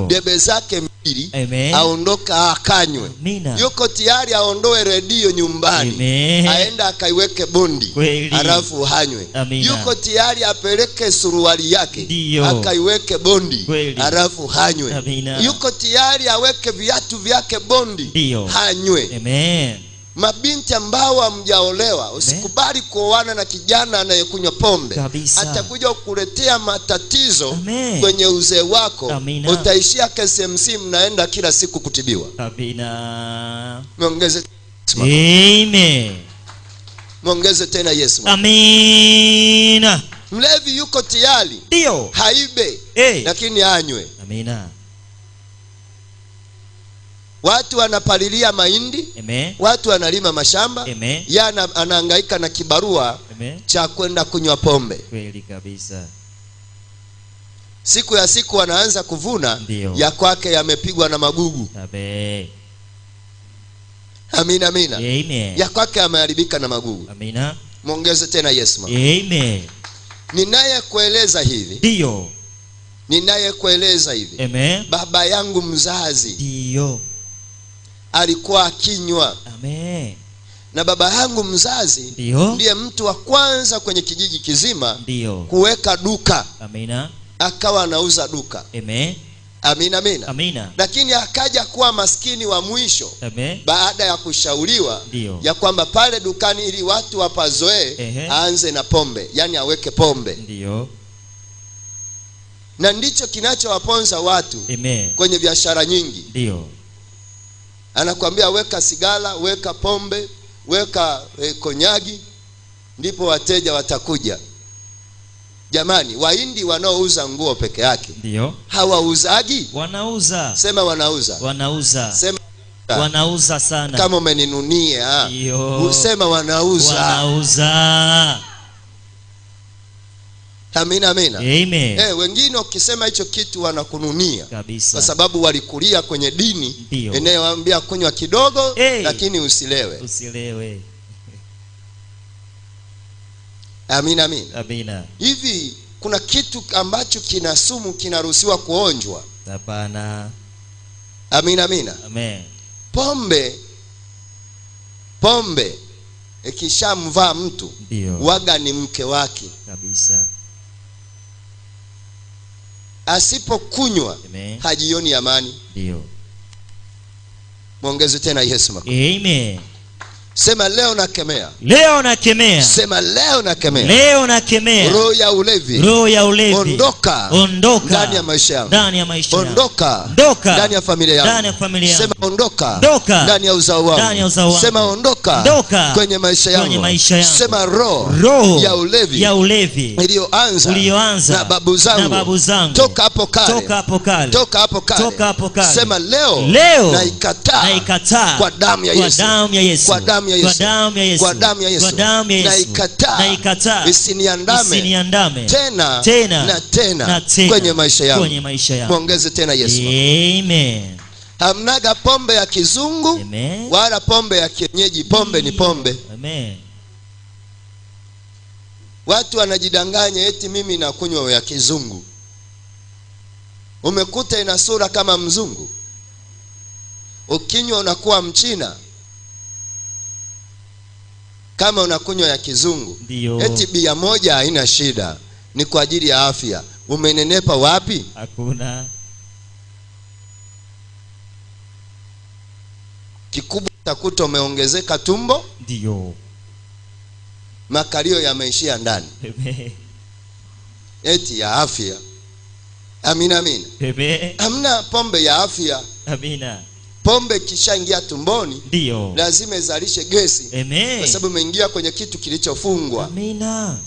Speaker 1: debe zake mbili, aondoka akanywe. Yuko tayari aondoe redio nyumbani, aenda akaiweke bondi, halafu hanywe. Yuko tayari apeleke suruali yake akaiweke bondi, halafu hanywe. Yuko tayari aweke viatu vyake bondi, hanywe.
Speaker 2: Amen.
Speaker 1: Mabinti ambao hamjaolewa, usikubali kuoana na kijana anayekunywa pombe. Atakuja kukuletea matatizo kwenye uzee wako.
Speaker 2: Amina.
Speaker 1: Utaishia KCMC mnaenda kila siku kutibiwa.
Speaker 2: Amina.
Speaker 1: Muongeze.
Speaker 2: Amen.
Speaker 1: Muongeze tena Yesu.
Speaker 2: Amina.
Speaker 1: Mlevi yuko tayari haibe, lakini anywe.
Speaker 2: Amina.
Speaker 1: Watu wanapalilia mahindi, watu wanalima mashamba, yana anahangaika na kibarua cha kwenda kunywa pombe.
Speaker 2: Kweli kabisa.
Speaker 1: Siku ya siku wanaanza kuvuna, ya kwake yamepigwa na magugu.
Speaker 2: Amen.
Speaker 1: Amina, amina.
Speaker 2: Amen.
Speaker 1: Ya kwake yameharibika na magugu.
Speaker 2: Amina.
Speaker 1: Muongeze tena Yesu.
Speaker 2: Amen.
Speaker 1: Ninayekueleza hivi.
Speaker 2: Ndio.
Speaker 1: Ninayekueleza hivi.
Speaker 2: Amen.
Speaker 1: Baba yangu mzazi
Speaker 2: ndio
Speaker 1: alikuwa akinywa.
Speaker 2: Amen.
Speaker 1: Na baba yangu mzazi ndiye mtu wa kwanza kwenye kijiji kizima kuweka duka.
Speaker 2: Amina.
Speaker 1: Akawa anauza duka.
Speaker 2: Amen.
Speaker 1: Amina, amina.
Speaker 2: Amina.
Speaker 1: Lakini akaja kuwa maskini wa mwisho.
Speaker 2: Amen.
Speaker 1: Baada ya kushauriwa ya kwamba pale dukani ili watu wapazoe, aanze na pombe, yani aweke pombe.
Speaker 2: Ndio.
Speaker 1: Na ndicho kinachowaponza watu.
Speaker 2: Amen.
Speaker 1: Kwenye biashara nyingi.
Speaker 2: Ndio.
Speaker 1: Anakuambia weka sigara, weka pombe, weka konyagi, ndipo wateja watakuja. Jamani, Wahindi wanaouza nguo peke yake
Speaker 2: ndio
Speaker 1: hawauzagi?
Speaker 2: Wanauza.
Speaker 1: Sema wanauza.
Speaker 2: Wanauza.
Speaker 1: Sema
Speaker 2: wanauza sana.
Speaker 1: Kama umeninunia, usema wanauza.
Speaker 2: Wanauza.
Speaker 1: Amina, amina.
Speaker 2: Amen.
Speaker 1: Wengine ukisema hicho kitu wanakununia
Speaker 2: kabisa,
Speaker 1: kwa sababu walikulia kwenye dini inayowaambia kunywa kidogo, lakini usilewe.
Speaker 2: Usilewe.
Speaker 1: Amina, amina.
Speaker 2: Amina.
Speaker 1: Hivi kuna kitu ambacho kina sumu kinaruhusiwa kuonjwa?
Speaker 2: Hapana.
Speaker 1: Amina, amina.
Speaker 2: Amen.
Speaker 1: Pombe ikishamvaa mtu waga ni mke wake
Speaker 2: kabisa.
Speaker 1: Asipokunywa hajioni amani.
Speaker 2: Ndio.
Speaker 1: Muongeze tena Yesu makofi.
Speaker 2: Amen.
Speaker 1: Sema leo nakemea.
Speaker 2: Leo nakemea.
Speaker 1: Sema leo nakemea.
Speaker 2: Leo nakemea.
Speaker 1: Roho ya ulevi.
Speaker 2: Roho ya ulevi.
Speaker 1: Ondoka.
Speaker 2: Ondoka.
Speaker 1: Ndani ya maisha yangu.
Speaker 2: Ndani ya maisha yangu.
Speaker 1: Ondoka.
Speaker 2: Ondoka.
Speaker 1: Ndani ya familia yangu.
Speaker 2: Ndani ya familia yangu.
Speaker 1: Sema ondoka.
Speaker 2: Ondoka.
Speaker 1: Ndani ya uzao wangu.
Speaker 2: Ndani ya uzao wangu.
Speaker 1: Sema ondoka.
Speaker 2: Ondoka.
Speaker 1: Kwenye maisha yangu.
Speaker 2: Kwenye maisha yangu.
Speaker 1: Sema roho ya ulevi.
Speaker 2: Ya ulevi.
Speaker 1: Iliyoanza na babu zangu.
Speaker 2: Na babu zangu.
Speaker 1: Toka hapo kale.
Speaker 2: Toka hapo kale.
Speaker 1: Toka hapo kale.
Speaker 2: Toka hapo kale.
Speaker 1: Sema leo.
Speaker 2: Naikataa.
Speaker 1: Kwa damu ya Yesu.
Speaker 2: Kwa damu ya Yesu.
Speaker 1: Kwa damu ya Yesu.
Speaker 2: Kwa damu ya Yesu.
Speaker 1: Kwa damu ya Yesu. Naikataa. Isiniandame tena na tena kwenye maisha yangu. Muongeze tena Yesu.
Speaker 2: Amen.
Speaker 1: Hamnaga pombe ya kizungu. Amen. Wala pombe ya kienyeji. Pombe ni pombe.
Speaker 2: Amen.
Speaker 1: Watu wanajidanganya eti mimi nakunywa ya kizungu. Umekuta ina sura kama mzungu. Ukinywa unakuwa Mchina. Kama unakunywa ya kizungu. Eti bia moja haina shida, ni kwa ajili ya afya. Umenenepa wapi?
Speaker 2: Hakuna.
Speaker 1: Kikubwa utakuta umeongezeka tumbo.
Speaker 2: Ndio.
Speaker 1: Makalio yameishia ndani. Eti ya afya. Amina amina. Hamna pombe ya afya.
Speaker 2: Amina.
Speaker 1: Pombe kishaingia tumboni,
Speaker 2: ndio
Speaker 1: lazima izalishe gesi.
Speaker 2: Amen.
Speaker 1: Kwa sababu imeingia kwenye kitu kilichofungwa.
Speaker 2: Amina.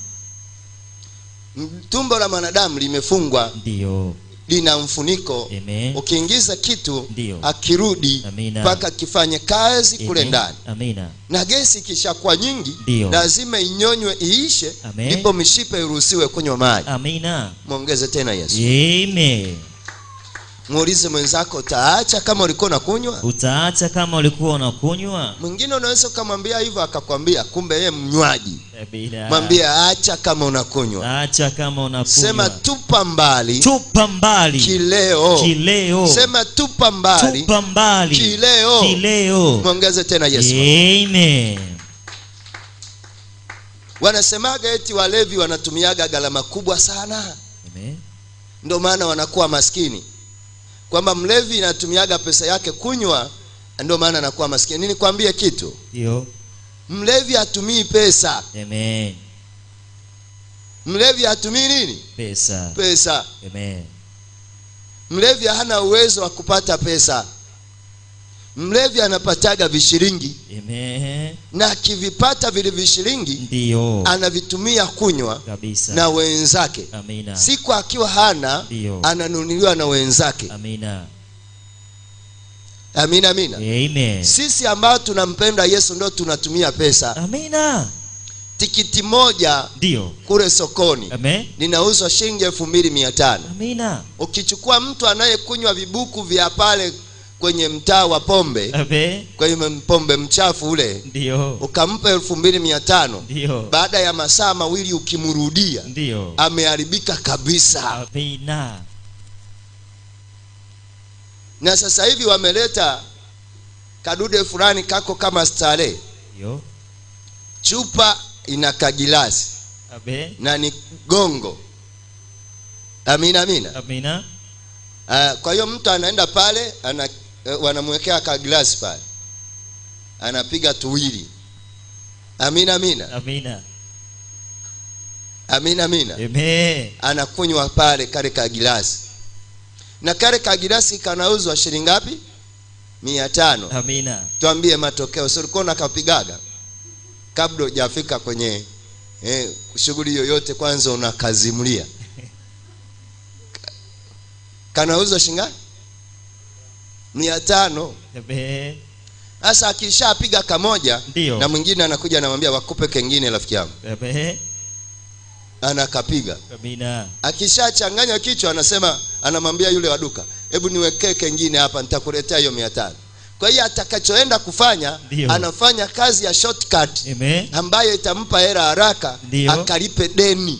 Speaker 1: Tumbo la mwanadamu limefungwa.
Speaker 2: Ndio.
Speaker 1: Lina mfuniko.
Speaker 2: Amen.
Speaker 1: Ukiingiza kitu akirudi mpaka kifanye kazi kule ndani.
Speaker 2: Amina.
Speaker 1: Na gesi kishakuwa nyingi, lazima inyonywe iishe, ndipo mishipa iruhusiwe kunywa maji.
Speaker 2: Amina.
Speaker 1: Muongeze tena Yesu.
Speaker 2: Amen.
Speaker 1: Muulize mwenzako, utaacha kama ulikuwa unakunywa?
Speaker 2: Utaacha kama ulikuwa unakunywa?
Speaker 1: Mwingine unaweza kumwambia hivyo akakwambia kumbe yeye mnywaji. Mwambie acha kama unakunywa.
Speaker 2: Acha kama unakunywa.
Speaker 1: Sema tupa mbali.
Speaker 2: Tupa mbali.
Speaker 1: Kileo.
Speaker 2: Kileo.
Speaker 1: Sema tupa mbali.
Speaker 2: Tupa mbali.
Speaker 1: Kileo.
Speaker 2: Kileo.
Speaker 1: Muongeze tena Yesu.
Speaker 2: Amen.
Speaker 1: Wanasemaga eti walevi wanatumiaga gharama kubwa sana.
Speaker 2: Amen.
Speaker 1: Ndio maana wanakuwa maskini. Kwamba mlevi anatumiaga pesa yake kunywa, ndio maana anakuwa maskini. Nini kwambie kitu?
Speaker 2: Ndio.
Speaker 1: Mlevi hatumii pesa.
Speaker 2: Amen.
Speaker 1: Mlevi hatumii nini?
Speaker 2: Pesa.
Speaker 1: Pesa.
Speaker 2: Amen.
Speaker 1: Mlevi hana uwezo wa kupata pesa. Mlevi anapataga vishilingi.
Speaker 2: Amen.
Speaker 1: Na akivipata vile vishilingi,
Speaker 2: ndio
Speaker 1: anavitumia kunywa
Speaker 2: kabisa
Speaker 1: na wenzake.
Speaker 2: Amina.
Speaker 1: Siku akiwa hana, ananunuliwa na wenzake.
Speaker 2: Amina.
Speaker 1: Amina amina.
Speaker 2: Amen.
Speaker 1: Sisi ambao tunampenda Yesu ndio tunatumia pesa.
Speaker 2: Amina.
Speaker 1: Tikiti moja
Speaker 2: ndio
Speaker 1: kule sokoni linauzwa shilingi 2500.
Speaker 2: Amina.
Speaker 1: Ukichukua mtu anayekunywa vibuku vya pale kwenye mtaa wa pombe, kwenye pombe mchafu ule,
Speaker 2: ndio
Speaker 1: ukampa 2500,
Speaker 2: ndio
Speaker 1: baada ya masaa mawili ukimrudia,
Speaker 2: ndio
Speaker 1: ameharibika kabisa.
Speaker 2: Amina.
Speaker 1: Na sasa hivi wameleta kadude fulani kako kama stare.
Speaker 2: Ndio.
Speaker 1: Chupa ina kagilasi. Na ni gongo. Amina amina.
Speaker 2: Amina.
Speaker 1: Kwa hiyo mtu anaenda pale, wanamwekea kagilasi pale, anapiga tuwili. Amina amina.
Speaker 2: Amina.
Speaker 1: Amina amina.
Speaker 2: Amen.
Speaker 1: Anakunywa pale kale kagilasi. Na kale kagilasi kanauzwa shilingi ngapi? 500.
Speaker 2: Amina.
Speaker 1: Tuambie matokeo. Sio ulikuwa unakapigaga kabla hujafika kwenye shughuli yoyote, kwanza unakazimulia. Kanauzwa shilingi ngapi? 500. Sasa akishapiga kamoja, na mwingine anakuja anamwambia wakupe kengine rafiki yangu. Anakapiga.
Speaker 2: Amina.
Speaker 1: Akishachanganya kichwa anasema, anamwambia yule wa duka, hebu niwekee kengine hapa, nitakuletea hiyo 500. Kwa hiyo atakachoenda kufanya, anafanya kazi ya shortcut ambayo itampa hela haraka akalipe deni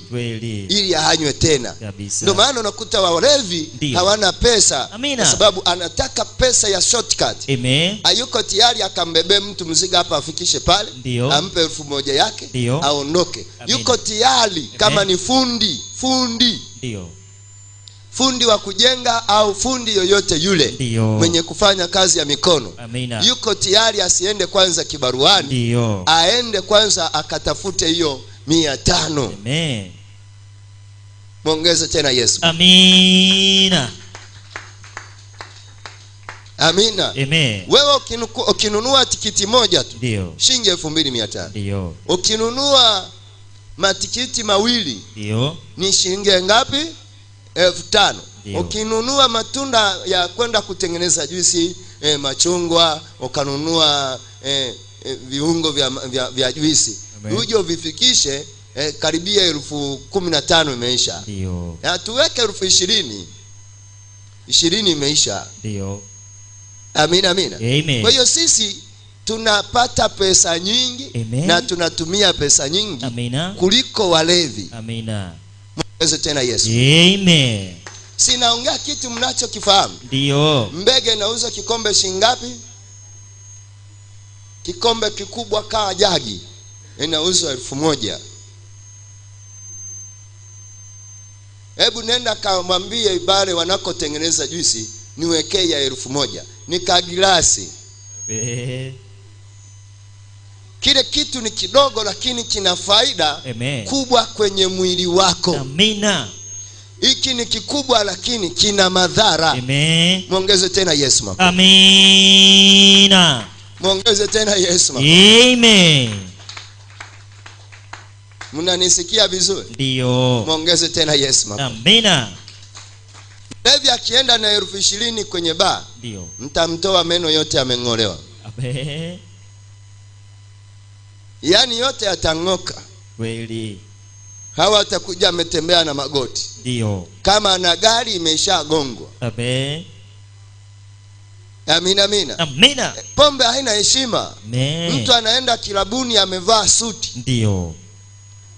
Speaker 1: ili ahanywe tena. Ndio maana unakuta walevi hawana pesa, kwa sababu anataka pesa ya shortcut. Hayuko tayari akambebe mtu mzigo hapa afikishe pale, ampe 1000 yake aondoke. Yuko tayari kama ni fundi fundi wa kujenga au fundi yoyote yule mwenye kufanya kazi ya mikono. Yuko tayari asiende kwanza kibaruani, aende kwanza akatafute hiyo 500. Muongeze tena Yesu.
Speaker 2: Amina.
Speaker 1: Amina. Wewe ukinunua tikiti moja tu shilingi 2500. Ukinunua matikiti mawili ni shilingi ngapi? 5000. Ukinunua matunda ya kwenda kutengeneza juisi, machungwa, ukanunua viungo vya juisi, uje uvifikishe karibia 15,000 imeisha. Tuweke 20,000 imeisha. Amina. Kwa hiyo sisi tunapata pesa nyingi na tunatumia pesa nyingi kuliko walevi. Mweze tena Yesu.
Speaker 2: Amen.
Speaker 1: Sinaongea kitu mnachokifahamu. Mbege inauza kikombe shingapi? Kikombe kikubwa kaa jagi inauzwa 1000. Hebu nenda kamwambie ibare wanakotengeneza juisi niwekee ya 1000. Nika glasi. Kile kitu ni kidogo lakini kina faida kubwa kwenye mwili wako.
Speaker 2: Amina.
Speaker 1: Hiki ni kikubwa lakini kina madhara. Muongeze tena Yesu mama.
Speaker 2: Amina.
Speaker 1: Muongeze tena Yesu mama.
Speaker 2: Amen.
Speaker 1: Mnanisikia vizuri?
Speaker 2: Ndio.
Speaker 1: Muongeze tena Yesu mama.
Speaker 2: Amina.
Speaker 1: Levi akienda na 20,000 kwenye baa, mtamtoa meno yote ameng'olewa.
Speaker 2: Amen.
Speaker 1: Yaani yote yatang'oka.
Speaker 2: Kweli.
Speaker 1: Hawa atakuja ametembea na magoti. Kama ana gari imeshagongwa.
Speaker 2: Amen.
Speaker 1: Amina. Pombe haina heshima. Mtu anaenda kilabuni amevaa suti.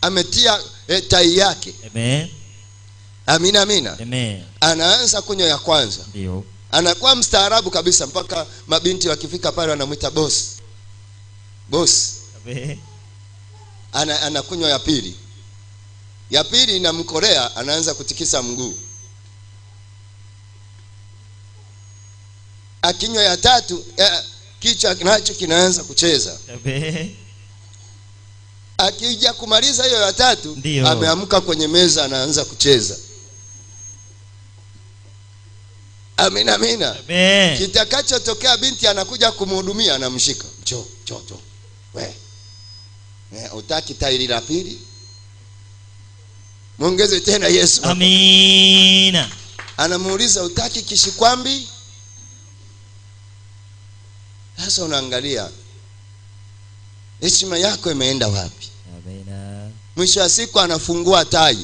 Speaker 1: Ametia tai yake. Amina. Anaanza kunywa ya kwanza. Anakuwa mstaarabu kabisa mpaka mabinti wakifika pale wanamuita boss. Anakunywa ya pili. Ya pili inamkorea, anaanza kutikisa mguu. Akinywa ya tatu, kichwa kinacho kinaanza kucheza. Akija kumaliza hiyo ya tatu, ameamka kwenye meza anaanza kucheza. Amina. Kitakachotokea, binti anakuja kumhudumia, anamshika. Njoo. Wewe. Utaki tairi la pili? Muongeze tena Yesu.
Speaker 2: Amina.
Speaker 1: Anamuuliza utaki kishikwambi? Sasa unaangalia heshima yako imeenda wapi?
Speaker 2: Amina.
Speaker 1: Mwisho wa siku anafungua tai.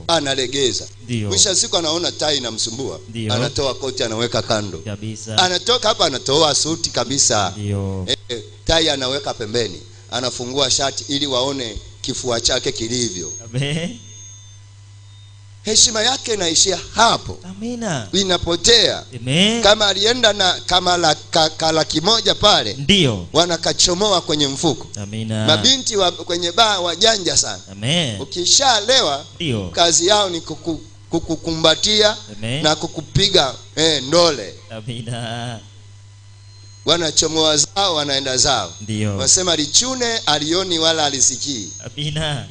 Speaker 1: Analegeza. Mwisho wa siku anaona tai inamsumbua. Anatoa koti anaweka kando.
Speaker 2: Kabisa.
Speaker 1: Anatoka hapa anatoa suti kabisa. Tai anaweka pembeni. Anafungua shati ili waone kifua chake kilivyo.
Speaker 2: Amen.
Speaker 1: Heshima yake inaishia hapo.
Speaker 2: Amina.
Speaker 1: Inapotea.
Speaker 2: Amen.
Speaker 1: Kama alienda na kama laki moja pale, wanakachomoa kwenye mfuko.
Speaker 2: Amina.
Speaker 1: Mabinti kwenye baa wajanja sana.
Speaker 2: Amen.
Speaker 1: Ukishalewa, kazi yao ni kukukumbatia na kukupiga ndole.
Speaker 2: Amina.
Speaker 1: Wanachomoa zao, wanaenda zao. Wasema lichune alioni wala alisikii.
Speaker 2: Amina.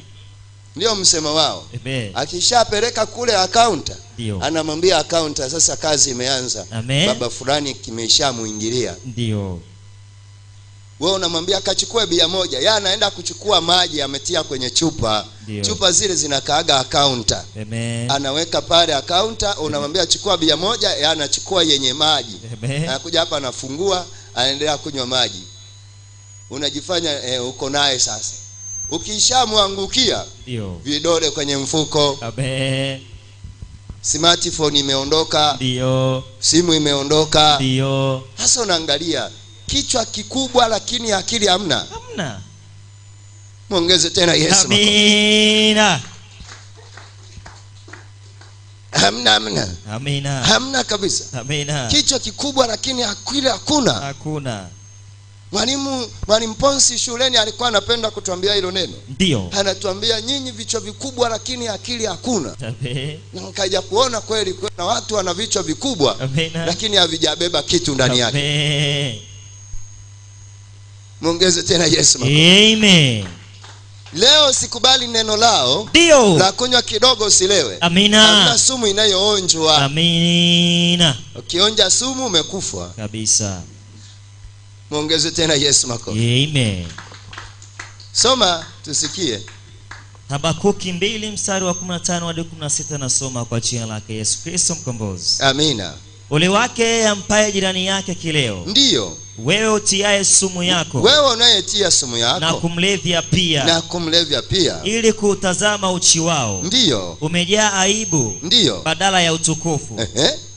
Speaker 1: Ndio msemo wao. Akishapeleka kule akaunta, anamwambia akaunta, sasa kazi imeanza. Baba fulani kimeshamuingilia. Wewe unamwambia akachukue bia moja, yeye anaenda kuchukua maji ametia kwenye chupa. Chupa zile zinakaaga akaunta. Anaweka pale akaunta, unamwambia chukua bia moja, yeye anachukua yenye maji. Anakuja hapa anafungua, anaendelea kunywa maji. Unajifanya uko naye sasa. Ukishamwangukia, vidole kwenye mfuko. Smartphone imeondoka.
Speaker 2: Ndio.
Speaker 1: Simu imeondoka.
Speaker 2: Ndio.
Speaker 1: Sasa unaangalia kichwa kikubwa lakini akili hamna.
Speaker 2: Hamna.
Speaker 1: Muongeze tena Yesu.
Speaker 2: Amina.
Speaker 1: Hamna.
Speaker 2: Amina.
Speaker 1: Hamna kabisa.
Speaker 2: Amina.
Speaker 1: Kichwa kikubwa lakini akili hakuna.
Speaker 2: Hakuna.
Speaker 1: Mwalimu Ponsi shuleni alikuwa anapenda kutuambia hilo neno.
Speaker 2: Ndio.
Speaker 1: Anatuambia nyinyi vichwa vikubwa lakini akili hakuna. Na nikaja kuona kweli kuna watu wana vichwa vikubwa lakini havijabeba kitu ndani yake. Muongeze tena Yesu.
Speaker 2: Amen.
Speaker 1: Leo sikubali neno lao.
Speaker 2: Ndio.
Speaker 1: La kunywa kidogo usilewe.
Speaker 2: Amina.
Speaker 1: Hamna sumu inayoonjwa.
Speaker 2: Amina.
Speaker 1: Ukionja sumu umekufa
Speaker 2: kabisa.
Speaker 1: Muongeze tena Yesu makofi.
Speaker 2: Amen.
Speaker 1: Soma tusikie.
Speaker 2: Habakuki 2 mstari wa 15 hadi 16 nasoma kwa jina lake Yesu Kristo mkombozi.
Speaker 1: Amina.
Speaker 2: Ole wake ampaye jirani yake kileo.
Speaker 1: Ndio.
Speaker 2: Wewe utiaye sumu yako.
Speaker 1: Wewe unayetia sumu yako.
Speaker 2: Na kumlevya pia. Ili kutazama uchi wao.
Speaker 1: Ndio.
Speaker 2: Umejaa aibu.
Speaker 1: Ndio.
Speaker 2: Badala ya utukufu.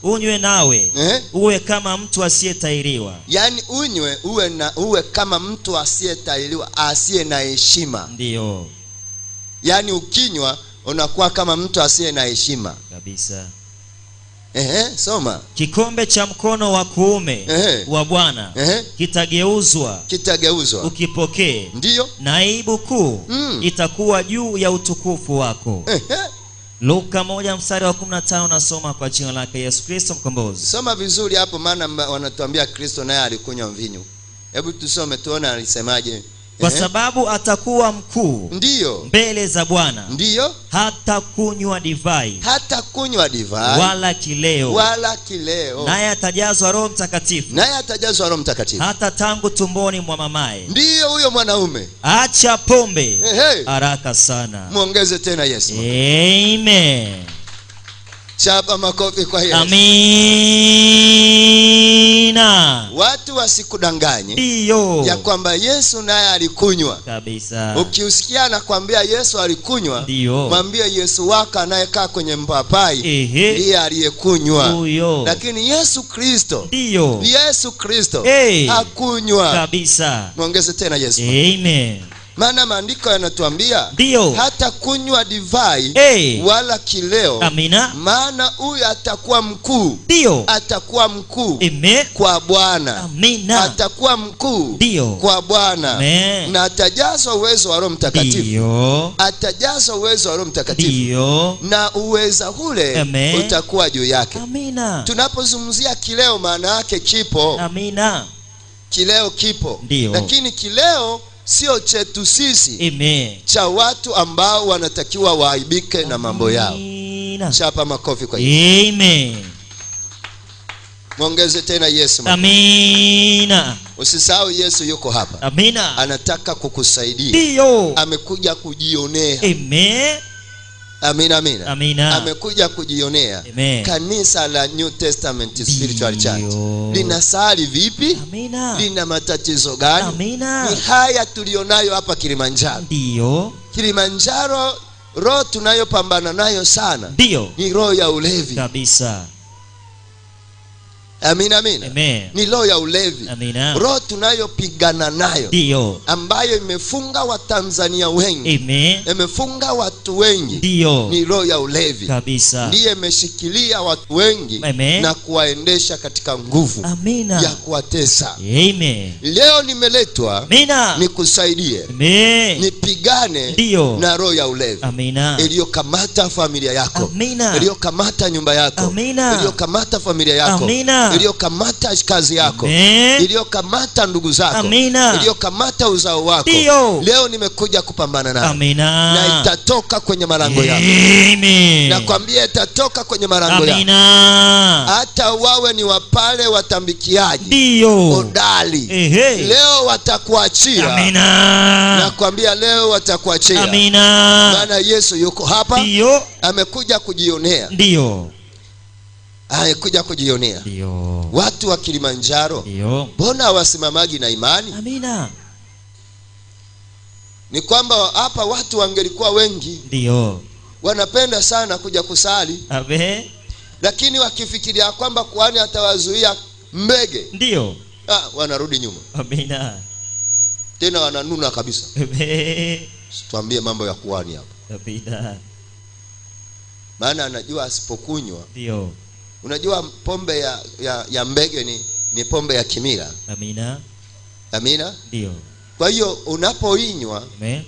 Speaker 2: Unywe nawe. Uwe kama mtu asiyetahiriwa.
Speaker 1: Yaani unywe uwe kama mtu asiyetahiriwa, asiye na heshima.
Speaker 2: Ndio.
Speaker 1: Yaani ukinywa unakuwa kama mtu asiye na heshima.
Speaker 2: Kabisa.
Speaker 1: Soma.
Speaker 2: Kikombe cha mkono wa kuume wa Bwana kitageuzwa ukipokee.
Speaker 1: Ndio.
Speaker 2: Na aibu kuu itakuwa juu ya utukufu wako. Luka 1 mstari wa 15 nasoma kwa jina lake Yesu Kristo mkombozi.
Speaker 1: Soma vizuri hapo maana wanatuambia Kristo naye alikunywa mvinyo. Hebu tusome tuone alisemaje.
Speaker 2: Kwa sababu atakuwa mkuu.
Speaker 1: Ndio.
Speaker 2: Mbele za Bwana.
Speaker 1: Ndio.
Speaker 2: Hata kunywa divai.
Speaker 1: Wala kileo.
Speaker 2: Naye atajazwa Roho Mtakatifu. Hata tangu tumboni mwa mamaye.
Speaker 1: Ndio huyo mwanaume.
Speaker 2: Acha pombe. Haraka sana.
Speaker 1: Muongeze tena Yesu.
Speaker 2: Amen.
Speaker 1: Chapa makofi kwa Yesu.
Speaker 2: Amina.
Speaker 1: Watu wasikudanganye.
Speaker 2: Ndio.
Speaker 1: Ya kwamba Yesu naye alikunywa.
Speaker 2: Kabisa.
Speaker 1: Ukiusikia nakwambia Yesu alikunywa, mwambie Yesu wako anayekaa kwenye mpapai ndiye aliyekunywa. Lakini Yesu Kristo.
Speaker 2: Ndio.
Speaker 1: Yesu Kristo hakunywa.
Speaker 2: Kabisa.
Speaker 1: Muongeze tena Yesu.
Speaker 2: Amen.
Speaker 1: Maana maandiko yanatuambia hata kunywa divai wala kileo.
Speaker 2: Amina.
Speaker 1: Maana huyu atakuwa mkuu. Atakuwa mkuu kwa Bwana.
Speaker 2: Amina.
Speaker 1: Atakuwa mkuu kwa Bwana. Na atajazwa uwezo wa Roho Mtakatifu. Atajazwa uwezo wa Roho Mtakatifu. Na uweza ule utakuwa juu yake.
Speaker 2: Amina.
Speaker 1: Tunapozungumzia kileo maana yake kipo.
Speaker 2: Amina.
Speaker 1: Kileo kipo. Lakini kileo sio chetu sisi. Cha watu ambao wanatakiwa waaibike na mambo yao. Chapa makofi kwa Yesu.
Speaker 2: Amen.
Speaker 1: Muongeze tena Yesu.
Speaker 2: Amina.
Speaker 1: Usisahau Yesu yuko hapa.
Speaker 2: Amina.
Speaker 1: Anataka kukusaidia.
Speaker 2: Ndio.
Speaker 1: Amekuja kujionea.
Speaker 2: Amen.
Speaker 1: Amina, amina.
Speaker 2: Amina.
Speaker 1: Amekuja kujionea. Kanisa la New Testament Spiritual Church linasali vipi?
Speaker 2: Amina.
Speaker 1: Lina matatizo gani?
Speaker 2: Amina.
Speaker 1: Ni haya tulionayo hapa Kilimanjaro.
Speaker 2: Ndio.
Speaker 1: Kilimanjaro roho tunayopambana nayo sana ni roho ya ulevi.
Speaker 2: Kabisa.
Speaker 1: Amina, amina. Ni roho ya ulevi. Roho tunayopigana nayo ambayo imefunga Watanzania wengi. Imefunga watu wengi. Ni roho ya ulevi.
Speaker 2: Kabisa.
Speaker 1: Ndiye imeshikilia watu wengi na kuwaendesha katika nguvu ya kuwatesa. Leo nimeletwa nikusaidie. Nipigane na roho ya ulevi iliyokamata familia yako, iliyokamata nyumba yako, iliyokamata familia yako, iliyokamata kazi yako, iliyokamata ndugu zako, iliyokamata uzao wako. Leo nimekuja kupambana nayo. Na itatoka kwenye malango yako. Nakwambia itatoka kwenye malango yako. Hata wawe ni wapale watambikiaji hodari, leo watakuachia. Nakwambia leo watakuachia. Maana Yesu yuko hapa. Amekuja kujionea. Kuja kujionea. Watu wa Kilimanjaro mbona hawasimamagi na imani?
Speaker 2: Amina.
Speaker 1: Ni kwamba hapa watu wangelikuwa wengi.
Speaker 2: Ndio.
Speaker 1: Wanapenda sana kuja kusali. Lakini wakifikiria kwamba kuhani atawazuia mbege,
Speaker 2: ndio
Speaker 1: wanarudi nyuma.
Speaker 2: Amina.
Speaker 1: Tena wananuna kabisa. Tuambie mambo ya kuhani hapa.
Speaker 2: Amina.
Speaker 1: Maana anajua asipokunywa.
Speaker 2: Ndio.
Speaker 1: Unajua pombe ya mbege ni pombe ya kimila.
Speaker 2: Amina.
Speaker 1: Amina.
Speaker 2: Ndio.
Speaker 1: Kwa hiyo unapoinywa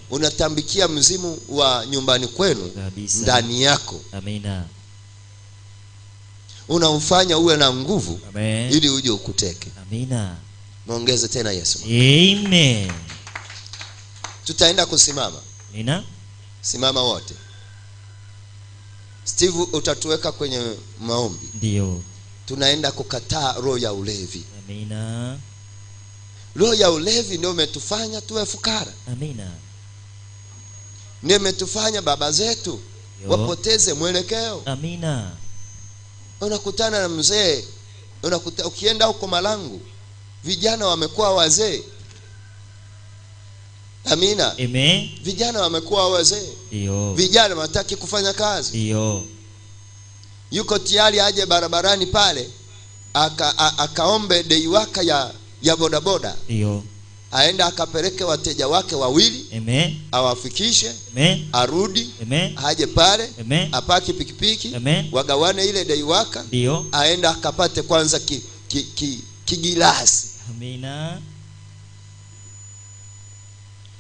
Speaker 1: unatambikia mzimu wa nyumbani kwenu ndani yako.
Speaker 2: Amina.
Speaker 1: Unaufanya uwe na nguvu ili uje ukuteke.
Speaker 2: Amina.
Speaker 1: Muongeze tena Yesu.
Speaker 2: Amen.
Speaker 1: Tutaenda kusimama.
Speaker 2: Amina.
Speaker 1: Simama wote. Steve, utatuweka kwenye maombi.
Speaker 2: Ndio.
Speaker 1: Tunaenda kukataa roho ya ulevi.
Speaker 2: Amina.
Speaker 1: Roho ya ulevi ndio umetufanya tuwe fukara.
Speaker 2: Amina.
Speaker 1: Ndio umetufanya baba zetu wapoteze mwelekeo.
Speaker 2: Amina.
Speaker 1: Unakutana na mzee, ukienda huko Malangu, vijana wamekuwa wazee. Amina.
Speaker 2: Amen.
Speaker 1: Vijana wamekuwa wazee.
Speaker 2: Ndio.
Speaker 1: Vijana wataki kufanya kazi.
Speaker 2: Ndio.
Speaker 1: Yuko tayari aje barabarani pale akaombe dei waka ya bodaboda.
Speaker 2: Ndio.
Speaker 1: Aenda akapeleke wateja wake wawili.
Speaker 2: Amen.
Speaker 1: Awafikishe.
Speaker 2: Amen.
Speaker 1: Arudi.
Speaker 2: Amen.
Speaker 1: Aje pale.
Speaker 2: Amen.
Speaker 1: Apaki pikipiki.
Speaker 2: Amen.
Speaker 1: Wagawane ile dei waka.
Speaker 2: Ndio.
Speaker 1: Aenda akapate kwanza kigilasi.
Speaker 2: Amina.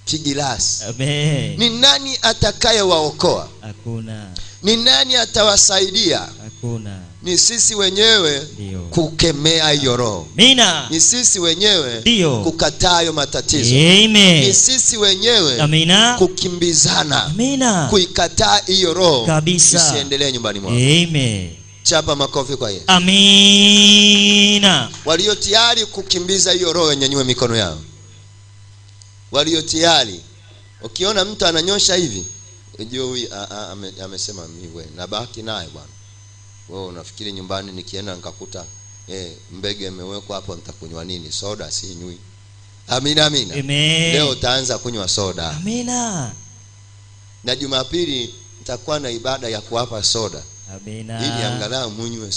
Speaker 1: Kigilasi.
Speaker 2: Amen.
Speaker 1: Ni nani atakayewaokoa?
Speaker 2: Hakuna.
Speaker 1: Ni nani atawasaidia?
Speaker 2: Hakuna.
Speaker 1: Ni sisi wenyewe kukemea hiyo roho.
Speaker 2: Amina.
Speaker 1: Ni sisi wenyewe kukataa hayo matatizo.
Speaker 2: Amen.
Speaker 1: Ni sisi wenyewe kukimbizana.
Speaker 2: Amina.
Speaker 1: Kuikataa hiyo roho
Speaker 2: kabisa,
Speaker 1: isiendelee nyumbani mwako.
Speaker 2: Amen.
Speaker 1: Chapa makofi kwa Yesu.
Speaker 2: Amina.
Speaker 1: Walio tayari kukimbiza hiyo roho nyanyue mikono yao. Walio tayari. Ukiona mtu ananyosha hivi, unajua huyu amesema mimi nabaki naye bwana. Wewe unafikiri nyumbani nikienda nikakuta mbege imewekwa hapo nitakunywa nini? Soda sinywi. Amina, amina.
Speaker 2: Amen.
Speaker 1: Leo utaanza kunywa soda.
Speaker 2: Amina.
Speaker 1: Na Jumapili nitakuwa na ibada ya kuwapa soda.
Speaker 2: Amina.
Speaker 1: Ili angalau munywe